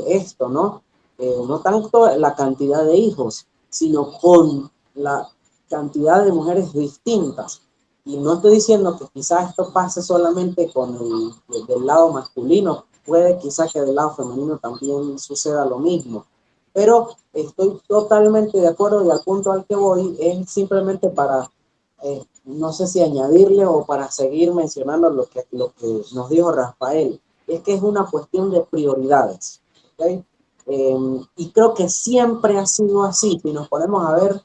esto, ¿no? No tanto la cantidad de hijos, sino con la cantidad de mujeres distintas. Y no estoy diciendo que quizás esto pase solamente con del lado masculino, puede quizás que del lado femenino también suceda lo mismo. Pero estoy totalmente de acuerdo y al punto al que voy es simplemente para, no sé si añadirle o para seguir mencionando lo que nos dijo Rafael. Es que es una cuestión de prioridades. ¿Okay? Y creo que siempre ha sido así. Si nos ponemos a ver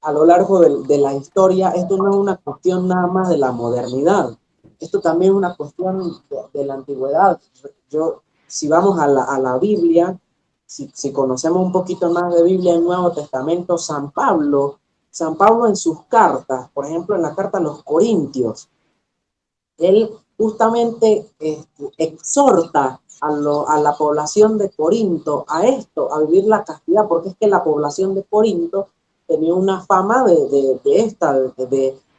a lo largo de la historia, esto no es una cuestión nada más de la modernidad, esto también es una cuestión de la antigüedad. Si vamos a la Biblia, si conocemos un poquito más de Biblia en el Nuevo Testamento, San Pablo en sus cartas, por ejemplo en la carta a los Corintios, él justamente exhorta a la población de Corinto a esto, a vivir la castidad, porque es que la población de Corinto tenía una fama de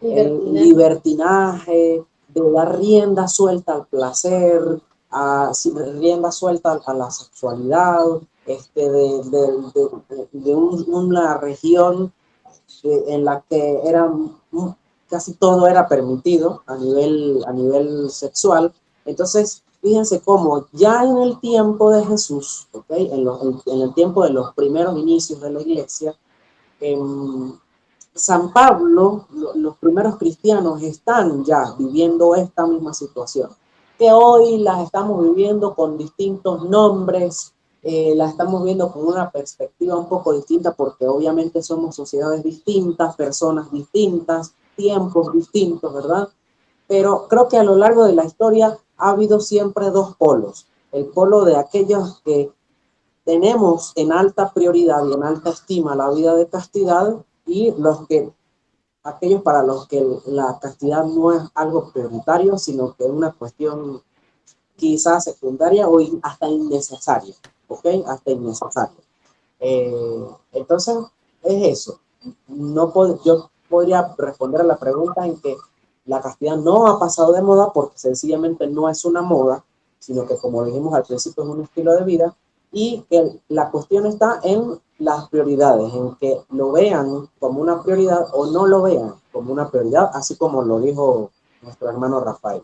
el libertinaje, de dar rienda suelta al placer, rienda suelta a la sexualidad, una región en la que casi todo era permitido a nivel sexual. Entonces, fíjense cómo ya en el tiempo de Jesús, ¿okay? En el tiempo de los primeros inicios de la iglesia, San Pablo, los primeros cristianos están ya viviendo esta misma situación, que hoy las estamos viviendo con distintos nombres, la estamos viendo con una perspectiva un poco distinta porque obviamente somos sociedades distintas, personas distintas, tiempos distintos, ¿verdad? Pero creo que a lo largo de la historia ha habido siempre dos polos. El polo de aquellos que tenemos en alta prioridad y en alta estima la vida de castidad y aquellos para los que la castidad no es algo prioritario, sino que es una cuestión quizás secundaria o hasta innecesaria, ¿ok? Hasta innecesaria. Entonces, es eso. Yo podría responder a la pregunta en que la castidad no ha pasado de moda porque sencillamente no es una moda, sino que como dijimos al principio es un estilo de vida y que la cuestión está en las prioridades, en que lo vean como una prioridad o no lo vean como una prioridad, así como lo dijo nuestro hermano Rafael.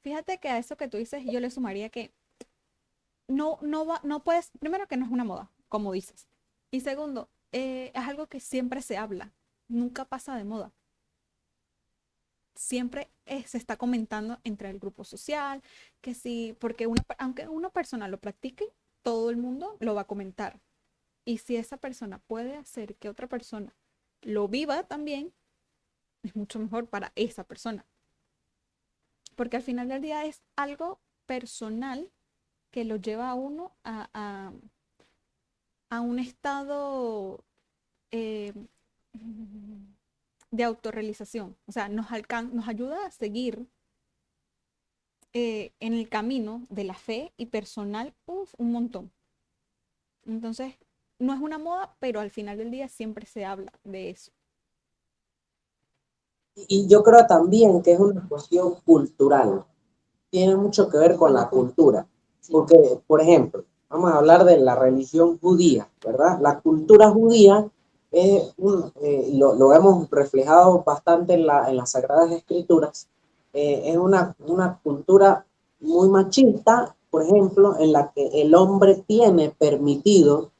Fíjate que a eso que tú dices, yo le sumaría que no puedes, primero que no es una moda, como dices. Y segundo, es algo que siempre se habla, nunca pasa de moda. Siempre se está comentando entre el grupo social, que sí, porque aunque una persona lo practique, todo el mundo lo va a comentar. Y si esa persona puede hacer que otra persona lo viva también, es mucho mejor para esa persona. Porque al final del día es algo personal que lo lleva a uno a un estado eh, de autorrealización. O sea, nos ayuda a seguir en el camino de la fe y personal, un montón. Entonces, no es una moda, pero al final del día siempre se habla de eso. Y yo creo también que es una cuestión cultural, tiene mucho que ver con la cultura, porque, por ejemplo, vamos a hablar de la religión judía, ¿verdad? La cultura judía lo hemos reflejado bastante en las Sagradas Escrituras, es una cultura muy machista, por ejemplo, en la que el hombre tiene permitido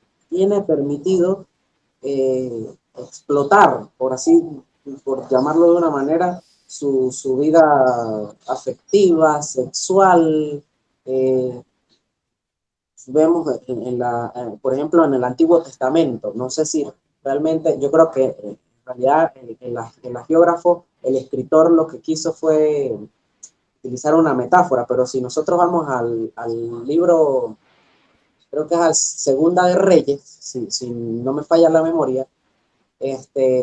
explotar, por llamarlo de una manera, su vida afectiva, sexual. eh, Vemos por ejemplo, en el Antiguo Testamento, no sé si realmente, yo creo que en realidad el geógrafo, el escritor lo que quiso fue utilizar una metáfora, pero si nosotros vamos al libro, creo que es al Segunda de Reyes, si no me falla la memoria,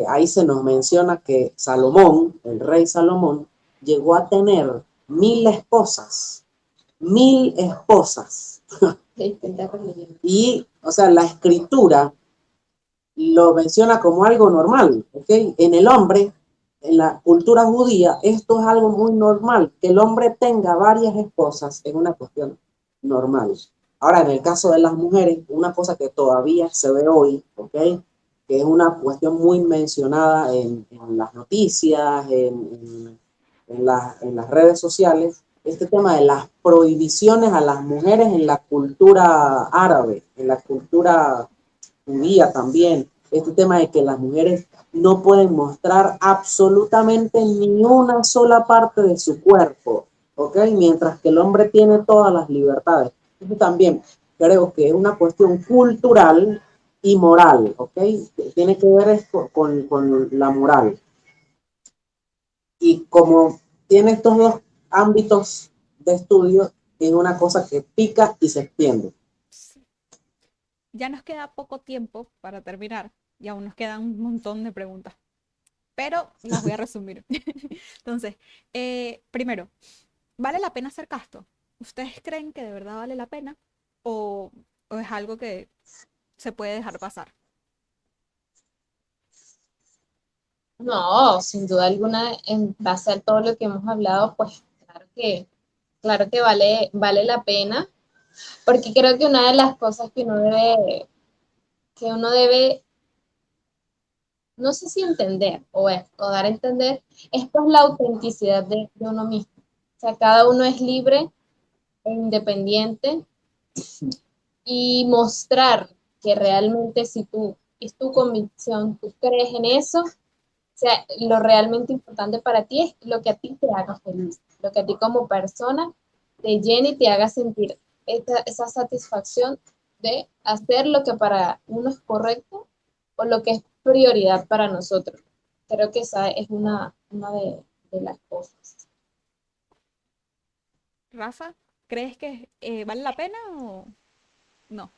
ahí se nos menciona que Salomón, el rey Salomón, llegó a tener 1000 esposas, 1000 esposas. Y, o sea, la escritura lo menciona como algo normal, ¿ok? En el hombre, en la cultura judía, esto es algo muy normal, que el hombre tenga varias esposas es una cuestión normal. Ahora, en el caso de las mujeres, una cosa que todavía se ve hoy, ¿ok? que es una cuestión muy mencionada en las noticias, en las redes sociales, este tema de las prohibiciones a las mujeres en la cultura árabe, en la cultura judía también, este tema de que las mujeres no pueden mostrar absolutamente ni una sola parte de su cuerpo, ¿ok? Mientras que el hombre tiene todas las libertades. Esto también creo que es una cuestión cultural y moral, ¿ok? Tiene que ver esto con la moral. Y como tiene estos dos ámbitos de estudio, es una cosa que pica y se extiende. Sí. Ya nos queda poco tiempo para terminar y aún nos quedan un montón de preguntas, pero las voy a resumir. Entonces, primero, ¿vale la pena ser casto? ¿Ustedes creen que de verdad vale la pena o es algo que se puede dejar pasar? No, sin duda alguna, en base a todo lo que hemos hablado, pues claro que vale la pena, porque creo que una de las cosas que uno debe, no sé si entender o dar a entender, es pues la autenticidad de uno mismo. O sea, cada uno es libre e independiente y mostrar que realmente si tú, es tu convicción, tú crees en eso, o sea, lo realmente importante para ti es lo que a ti te haga feliz, lo que a ti como persona te llene y te haga sentir esa satisfacción de hacer lo que para uno es correcto o lo que es prioridad para nosotros. Creo que esa es una de las cosas. Rafa, ¿crees que vale la pena o no?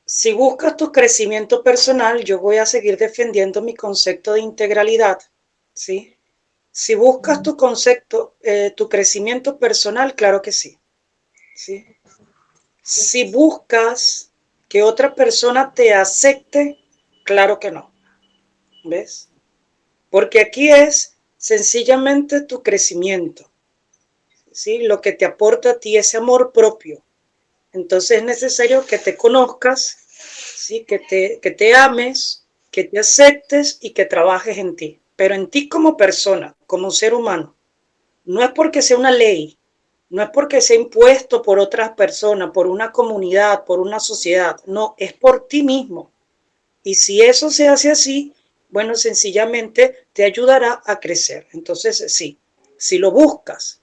Si buscas tu crecimiento personal, yo voy a seguir defendiendo mi concepto de integralidad, ¿sí? Si buscas tu concepto, tu crecimiento personal, claro que sí, ¿sí? Si buscas que otra persona te acepte, claro que no, ¿ves? Porque aquí es sencillamente tu crecimiento, ¿sí? Lo que te aporta a ti ese amor propio. Entonces es necesario que te conozcas, ¿sí? Que te ames, que te aceptes y que trabajes en ti. Pero en ti como persona, como ser humano. No es porque sea una ley, no es porque sea impuesto por otras personas, por una comunidad, por una sociedad. No, es por ti mismo. Y si eso se hace así, bueno, sencillamente te ayudará a crecer. Entonces, sí, si lo buscas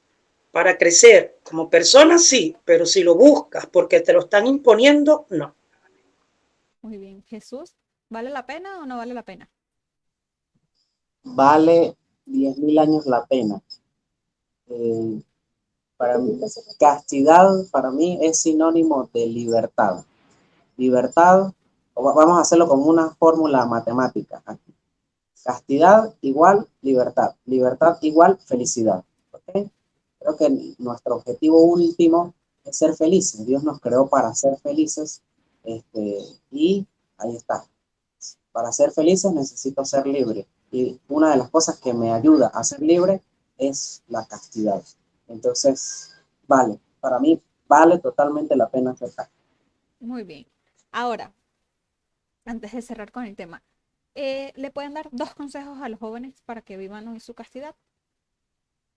para crecer como persona, sí, pero si lo buscas porque te lo están imponiendo, no. Muy bien. Jesús, ¿vale la pena o no vale la pena? Vale 10.000 años la pena. Eh, para mí, castidad para mí es sinónimo de libertad. Libertad, vamos a hacerlo como una fórmula matemática. Castidad igual libertad. Libertad igual felicidad. ¿Okay? Creo que nuestro objetivo último es ser felices. Dios nos creó para ser felices. Y ahí está. Para ser felices necesito ser libre. Y una de las cosas que me ayuda a ser libre es la castidad. Entonces, vale, para mí vale totalmente la pena aceptar. Muy bien. Ahora, antes de cerrar con el tema, ¿le pueden dar dos consejos a los jóvenes para que vivan hoy su castidad?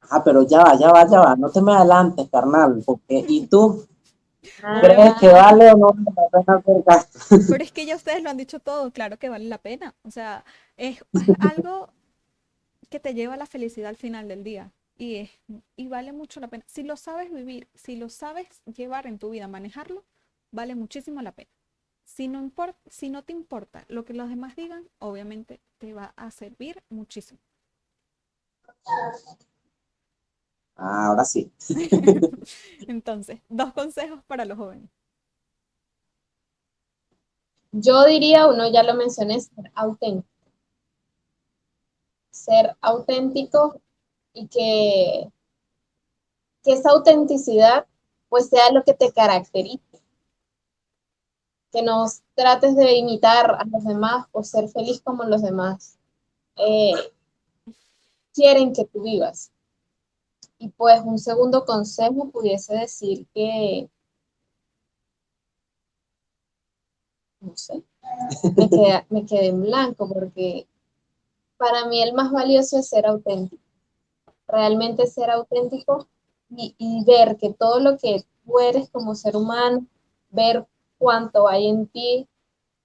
Ah, pero ya va, no te me adelantes, carnal, porque ¿y tú Bueno, crees que vale o no vale la pena hacer gasto? pero es que ya ustedes lo han dicho todo, claro que vale la pena. O sea, es algo que te lleva a la felicidad al final del día y vale mucho la pena. Si lo sabes vivir, si lo sabes llevar en tu vida, manejarlo, vale muchísimo la pena. Si no te importa lo que los demás digan, obviamente te va a servir muchísimo. Ah, ahora sí. Entonces, dos consejos para los jóvenes. Yo diría, uno ya lo mencioné, ser auténtico y que esa autenticidad pues sea lo que te caracteriza, que no trates de imitar a los demás o ser feliz como los demás eh, quieren que tú vivas. Y pues un segundo consejo pudiese decir que, no sé, me quedé en blanco porque para mí el más valioso es ser auténtico, realmente ser auténtico y ver que todo lo que tú eres como ser humano, ver cuánto hay en ti,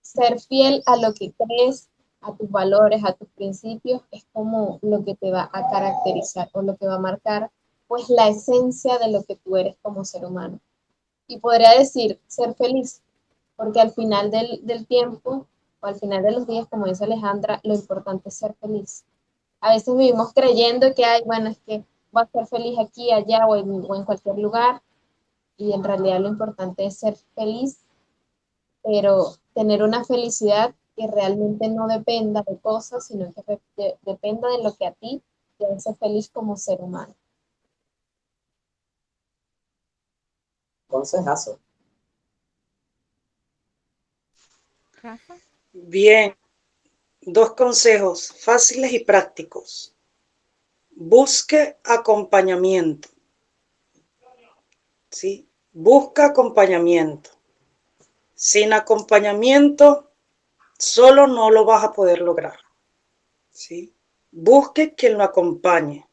ser fiel a lo que crees, a tus valores, a tus principios, es como lo que te va a caracterizar o lo que va a marcar pues la esencia de lo que tú eres como ser humano. Y podría decir ser feliz, porque al final del tiempo o al final de los días, como dice Alejandra, lo importante es ser feliz. A veces vivimos creyendo que, ay, bueno, es que voy a ser feliz aquí, allá o en cualquier lugar, y en realidad lo importante es ser feliz, pero tener una felicidad que realmente no dependa de cosas, sino que dependa de lo que a ti te hace feliz como ser humano. Consejazo. Rafa, Bien, dos consejos fáciles y prácticos. Busque acompañamiento, ¿sí? Busca acompañamiento. Sin acompañamiento, solo no lo vas a poder lograr, ¿sí? Busque quien lo acompañe,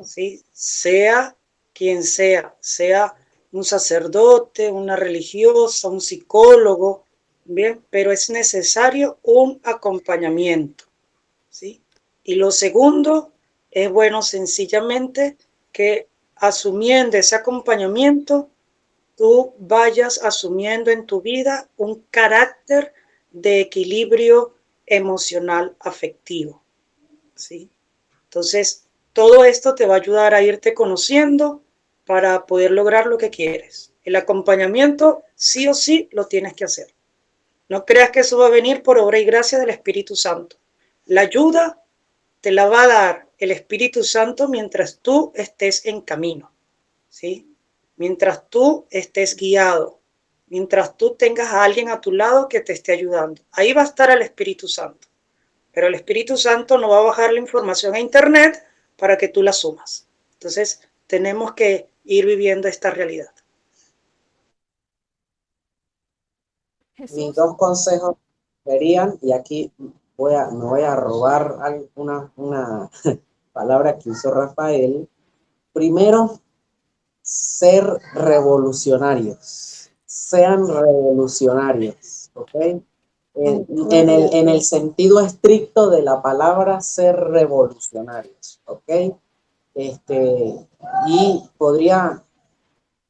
¿sí? Sea quien sea un sacerdote, una religiosa, un psicólogo, bien, pero es necesario un acompañamiento, ¿sí? Y lo segundo, es bueno sencillamente que asumiendo ese acompañamiento, tú vayas asumiendo en tu vida un carácter de equilibrio emocional afectivo, ¿sí? Entonces, todo esto te va a ayudar a irte conociendo para poder lograr lo que quieres. El acompañamiento sí o sí lo tienes que hacer. No creas que eso va a venir por obra y gracia del Espíritu Santo. La ayuda te la va a dar el Espíritu Santo mientras tú estés en camino, ¿sí? Mientras tú estés guiado, mientras tú tengas a alguien a tu lado que te esté ayudando. Ahí va a estar el Espíritu Santo. Pero el Espíritu Santo no va a bajar la información a Internet para que tú la sumas. Entonces, tenemos que ir viviendo esta realidad. Mis Jesús, dos consejos serían, y aquí me voy a robar una palabra que usó Rafael. Primero, ser revolucionarios. Sean revolucionarios, ¿ok? En el sentido estricto de la palabra, ser revolucionarios, ¿ok? Y podría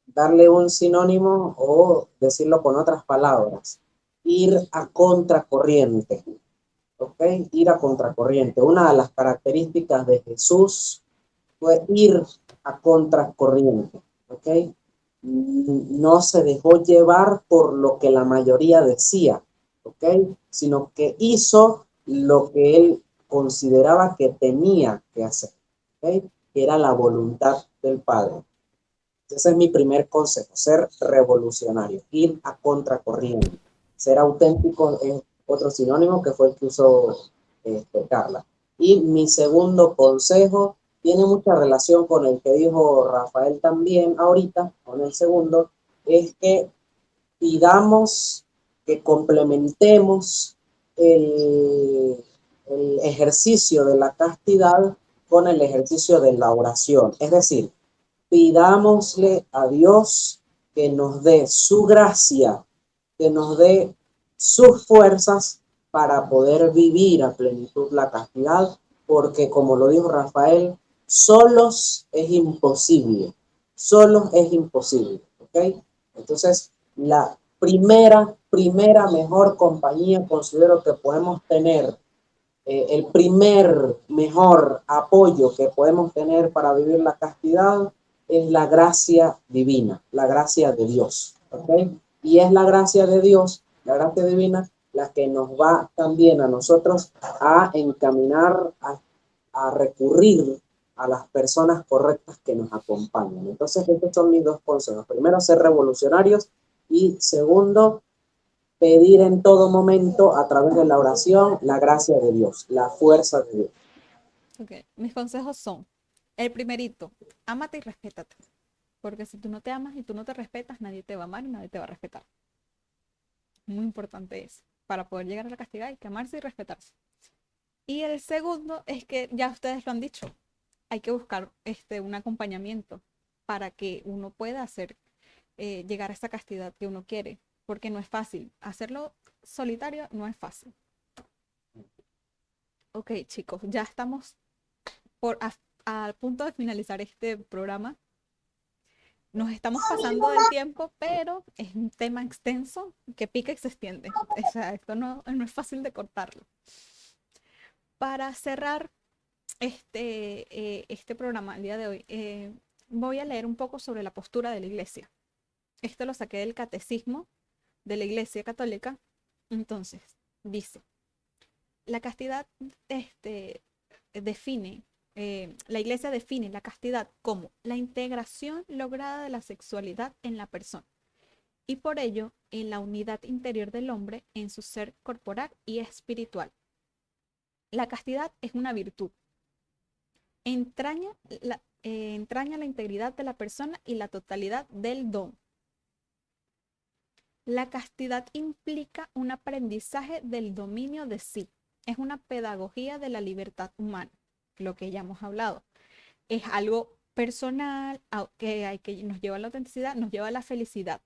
darle un sinónimo o decirlo con otras palabras, ir a contracorriente, ¿ok? Ir a contracorriente. Una de las características de Jesús fue ir a contracorriente, ¿ok? No se dejó llevar por lo que la mayoría decía, ¿ok? Sino que hizo lo que él consideraba que tenía que hacer, ¿ok? Que era la voluntad del Padre. Ese es mi primer consejo, ser revolucionario, ir a contracorriente. Ser auténtico es otro sinónimo que fue el que usó Carla. Y mi segundo consejo tiene mucha relación con el que dijo Rafael también ahorita, con el segundo, es que pidamos que complementemos el ejercicio de la castidad con el ejercicio de la oración. Es decir, pidámosle a Dios que nos dé su gracia, que nos dé sus fuerzas para poder vivir a plenitud la castidad, porque como lo dijo Rafael, solos es imposible, ¿ok? Entonces, la primera mejor compañía considero que podemos tener, el primer mejor apoyo que podemos tener para vivir la castidad es la gracia divina, la gracia de Dios, ¿ok? Y es la gracia de Dios, la gracia divina, la que nos va también a nosotros a encaminar, a recurrir a las personas correctas que nos acompañan. Entonces, estos son mis dos consejos. Primero, ser revolucionarios y segundo, pedir en todo momento a través de la oración la gracia de Dios, la fuerza de Dios. ok, mis consejos son, el primerito, ámate y respétate. Porque si tú no te amas y tú no te respetas, nadie te va a amar y nadie te va a respetar. muy importante eso. Para poder llegar a la castidad hay que amarse y respetarse. Y el segundo es que ya ustedes lo han dicho, hay que buscar un acompañamiento para que uno pueda llegar a esa castidad que uno quiere, porque no es fácil. Hacerlo solitario no es fácil. Ok, chicos, ya estamos al punto de finalizar este programa. Nos estamos pasando del tiempo, pero es un tema extenso que pica y se extiende. O sea, esto no es fácil de cortarlo. Para cerrar este programa el día de hoy, voy a leer un poco sobre la postura de la Iglesia. Esto lo saqué del Catecismo de la Iglesia Católica. Entonces, dice, la castidad la Iglesia define la castidad como la integración lograda de la sexualidad en la persona y por ello en la unidad interior del hombre en su ser corporal y espiritual. La castidad es una virtud. Entraña la integridad de la persona y la totalidad del don. La castidad implica un aprendizaje del dominio de sí. Es una pedagogía de la libertad humana, lo que ya hemos hablado. Es algo personal, que nos lleva a la autenticidad, nos lleva a la felicidad.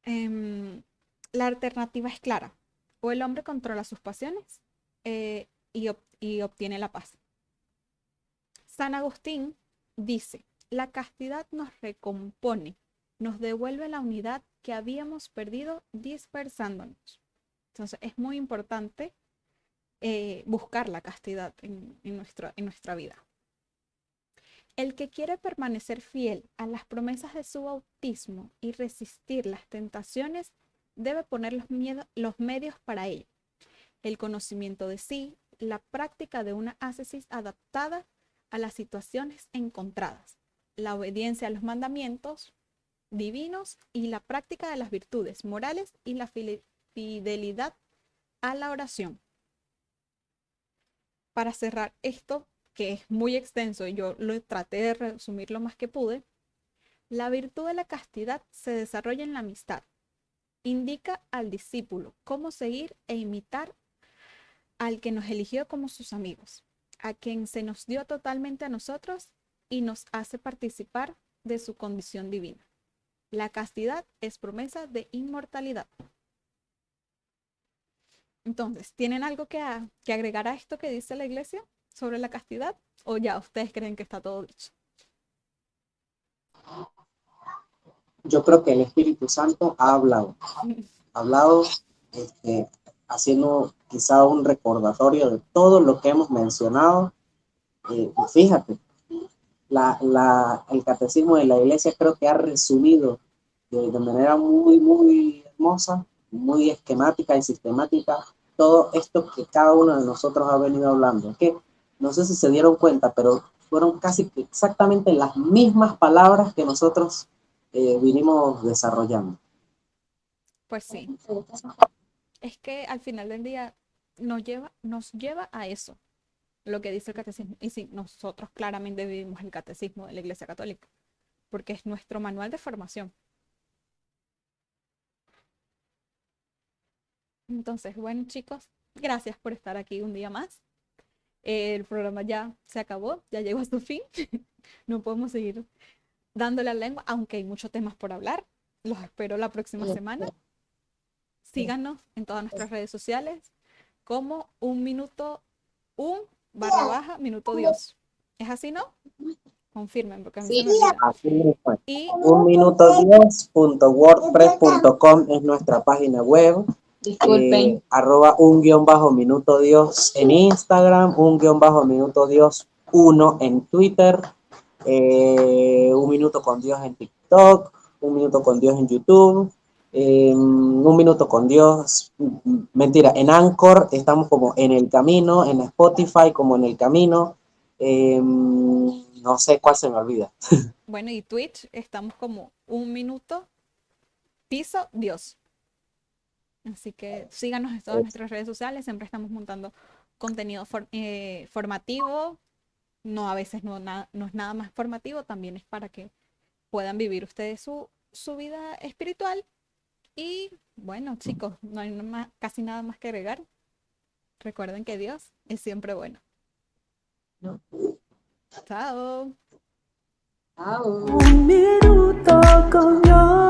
La alternativa es clara. O el hombre controla sus pasiones y obtiene la paz. San Agustín dice, la castidad nos recompone, nos devuelve la unidad que habíamos perdido dispersándonos. Entonces es muy importante buscar la castidad en nuestra vida. El que quiere permanecer fiel a las promesas de su bautismo y resistir las tentaciones debe poner los medios para ello. El conocimiento de sí, la práctica de una ascesis adaptada a las situaciones encontradas, la obediencia a los mandamientos divinos y la práctica de las virtudes morales y la fidelidad a la oración. Para cerrar esto, que es muy extenso y yo lo traté de resumir lo más que pude, la virtud de la castidad se desarrolla en la amistad. Indica al discípulo cómo seguir e imitar al que nos eligió como sus amigos, a quien se nos dio totalmente a nosotros y nos hace participar de su condición divina. La castidad es promesa de inmortalidad. Entonces, ¿tienen algo que agregar a esto que dice la Iglesia sobre la castidad? ¿O ya ustedes creen que está todo dicho? Yo creo que el Espíritu Santo ha hablado haciendo quizá un recordatorio de todo lo que hemos mencionado. Fíjate, el catecismo de la Iglesia creo que ha resumido de manera muy, muy hermosa, muy esquemática y sistemática todo esto que cada uno de nosotros ha venido hablando. Que no sé si se dieron cuenta, pero fueron casi exactamente las mismas palabras que nosotros vinimos desarrollando. Pues sí, es que al final del día nos lleva a eso, lo que dice el catecismo. Y sí, nosotros claramente vivimos el catecismo de la Iglesia Católica, porque es nuestro manual de formación. Entonces, bueno, chicos, gracias por estar aquí un día más. El programa ya se acabó, ya llegó a su fin. No podemos seguir dándole a la lengua, aunque hay muchos temas por hablar. Los espero la próxima semana. Síganos en todas nuestras redes sociales como /minuto Dios. ¿Es así, no? Confirmen, porque a mí se me olvida. Y #unminutodios.wordpress.com es nuestra página web. Disculpen. @un_minuto Dios en Instagram, _minuto Dios 1 en Twitter, un minuto con Dios en TikTok, un minuto con Dios en YouTube, un minuto con Dios, mentira, en Anchor estamos como en el camino, en Spotify como en el camino, no sé cuál se me olvida. bueno, y Twitch estamos como un minuto Dios. Así que síganos en todas nuestras redes sociales, siempre estamos montando contenido formativo, no a veces no es nada más formativo, también es para que puedan vivir ustedes su vida espiritual Y bueno, chicos, no hay casi nada más que agregar. Recuerden que Dios es siempre bueno. ¿no? Chao. Chao. Un minuto con Dios.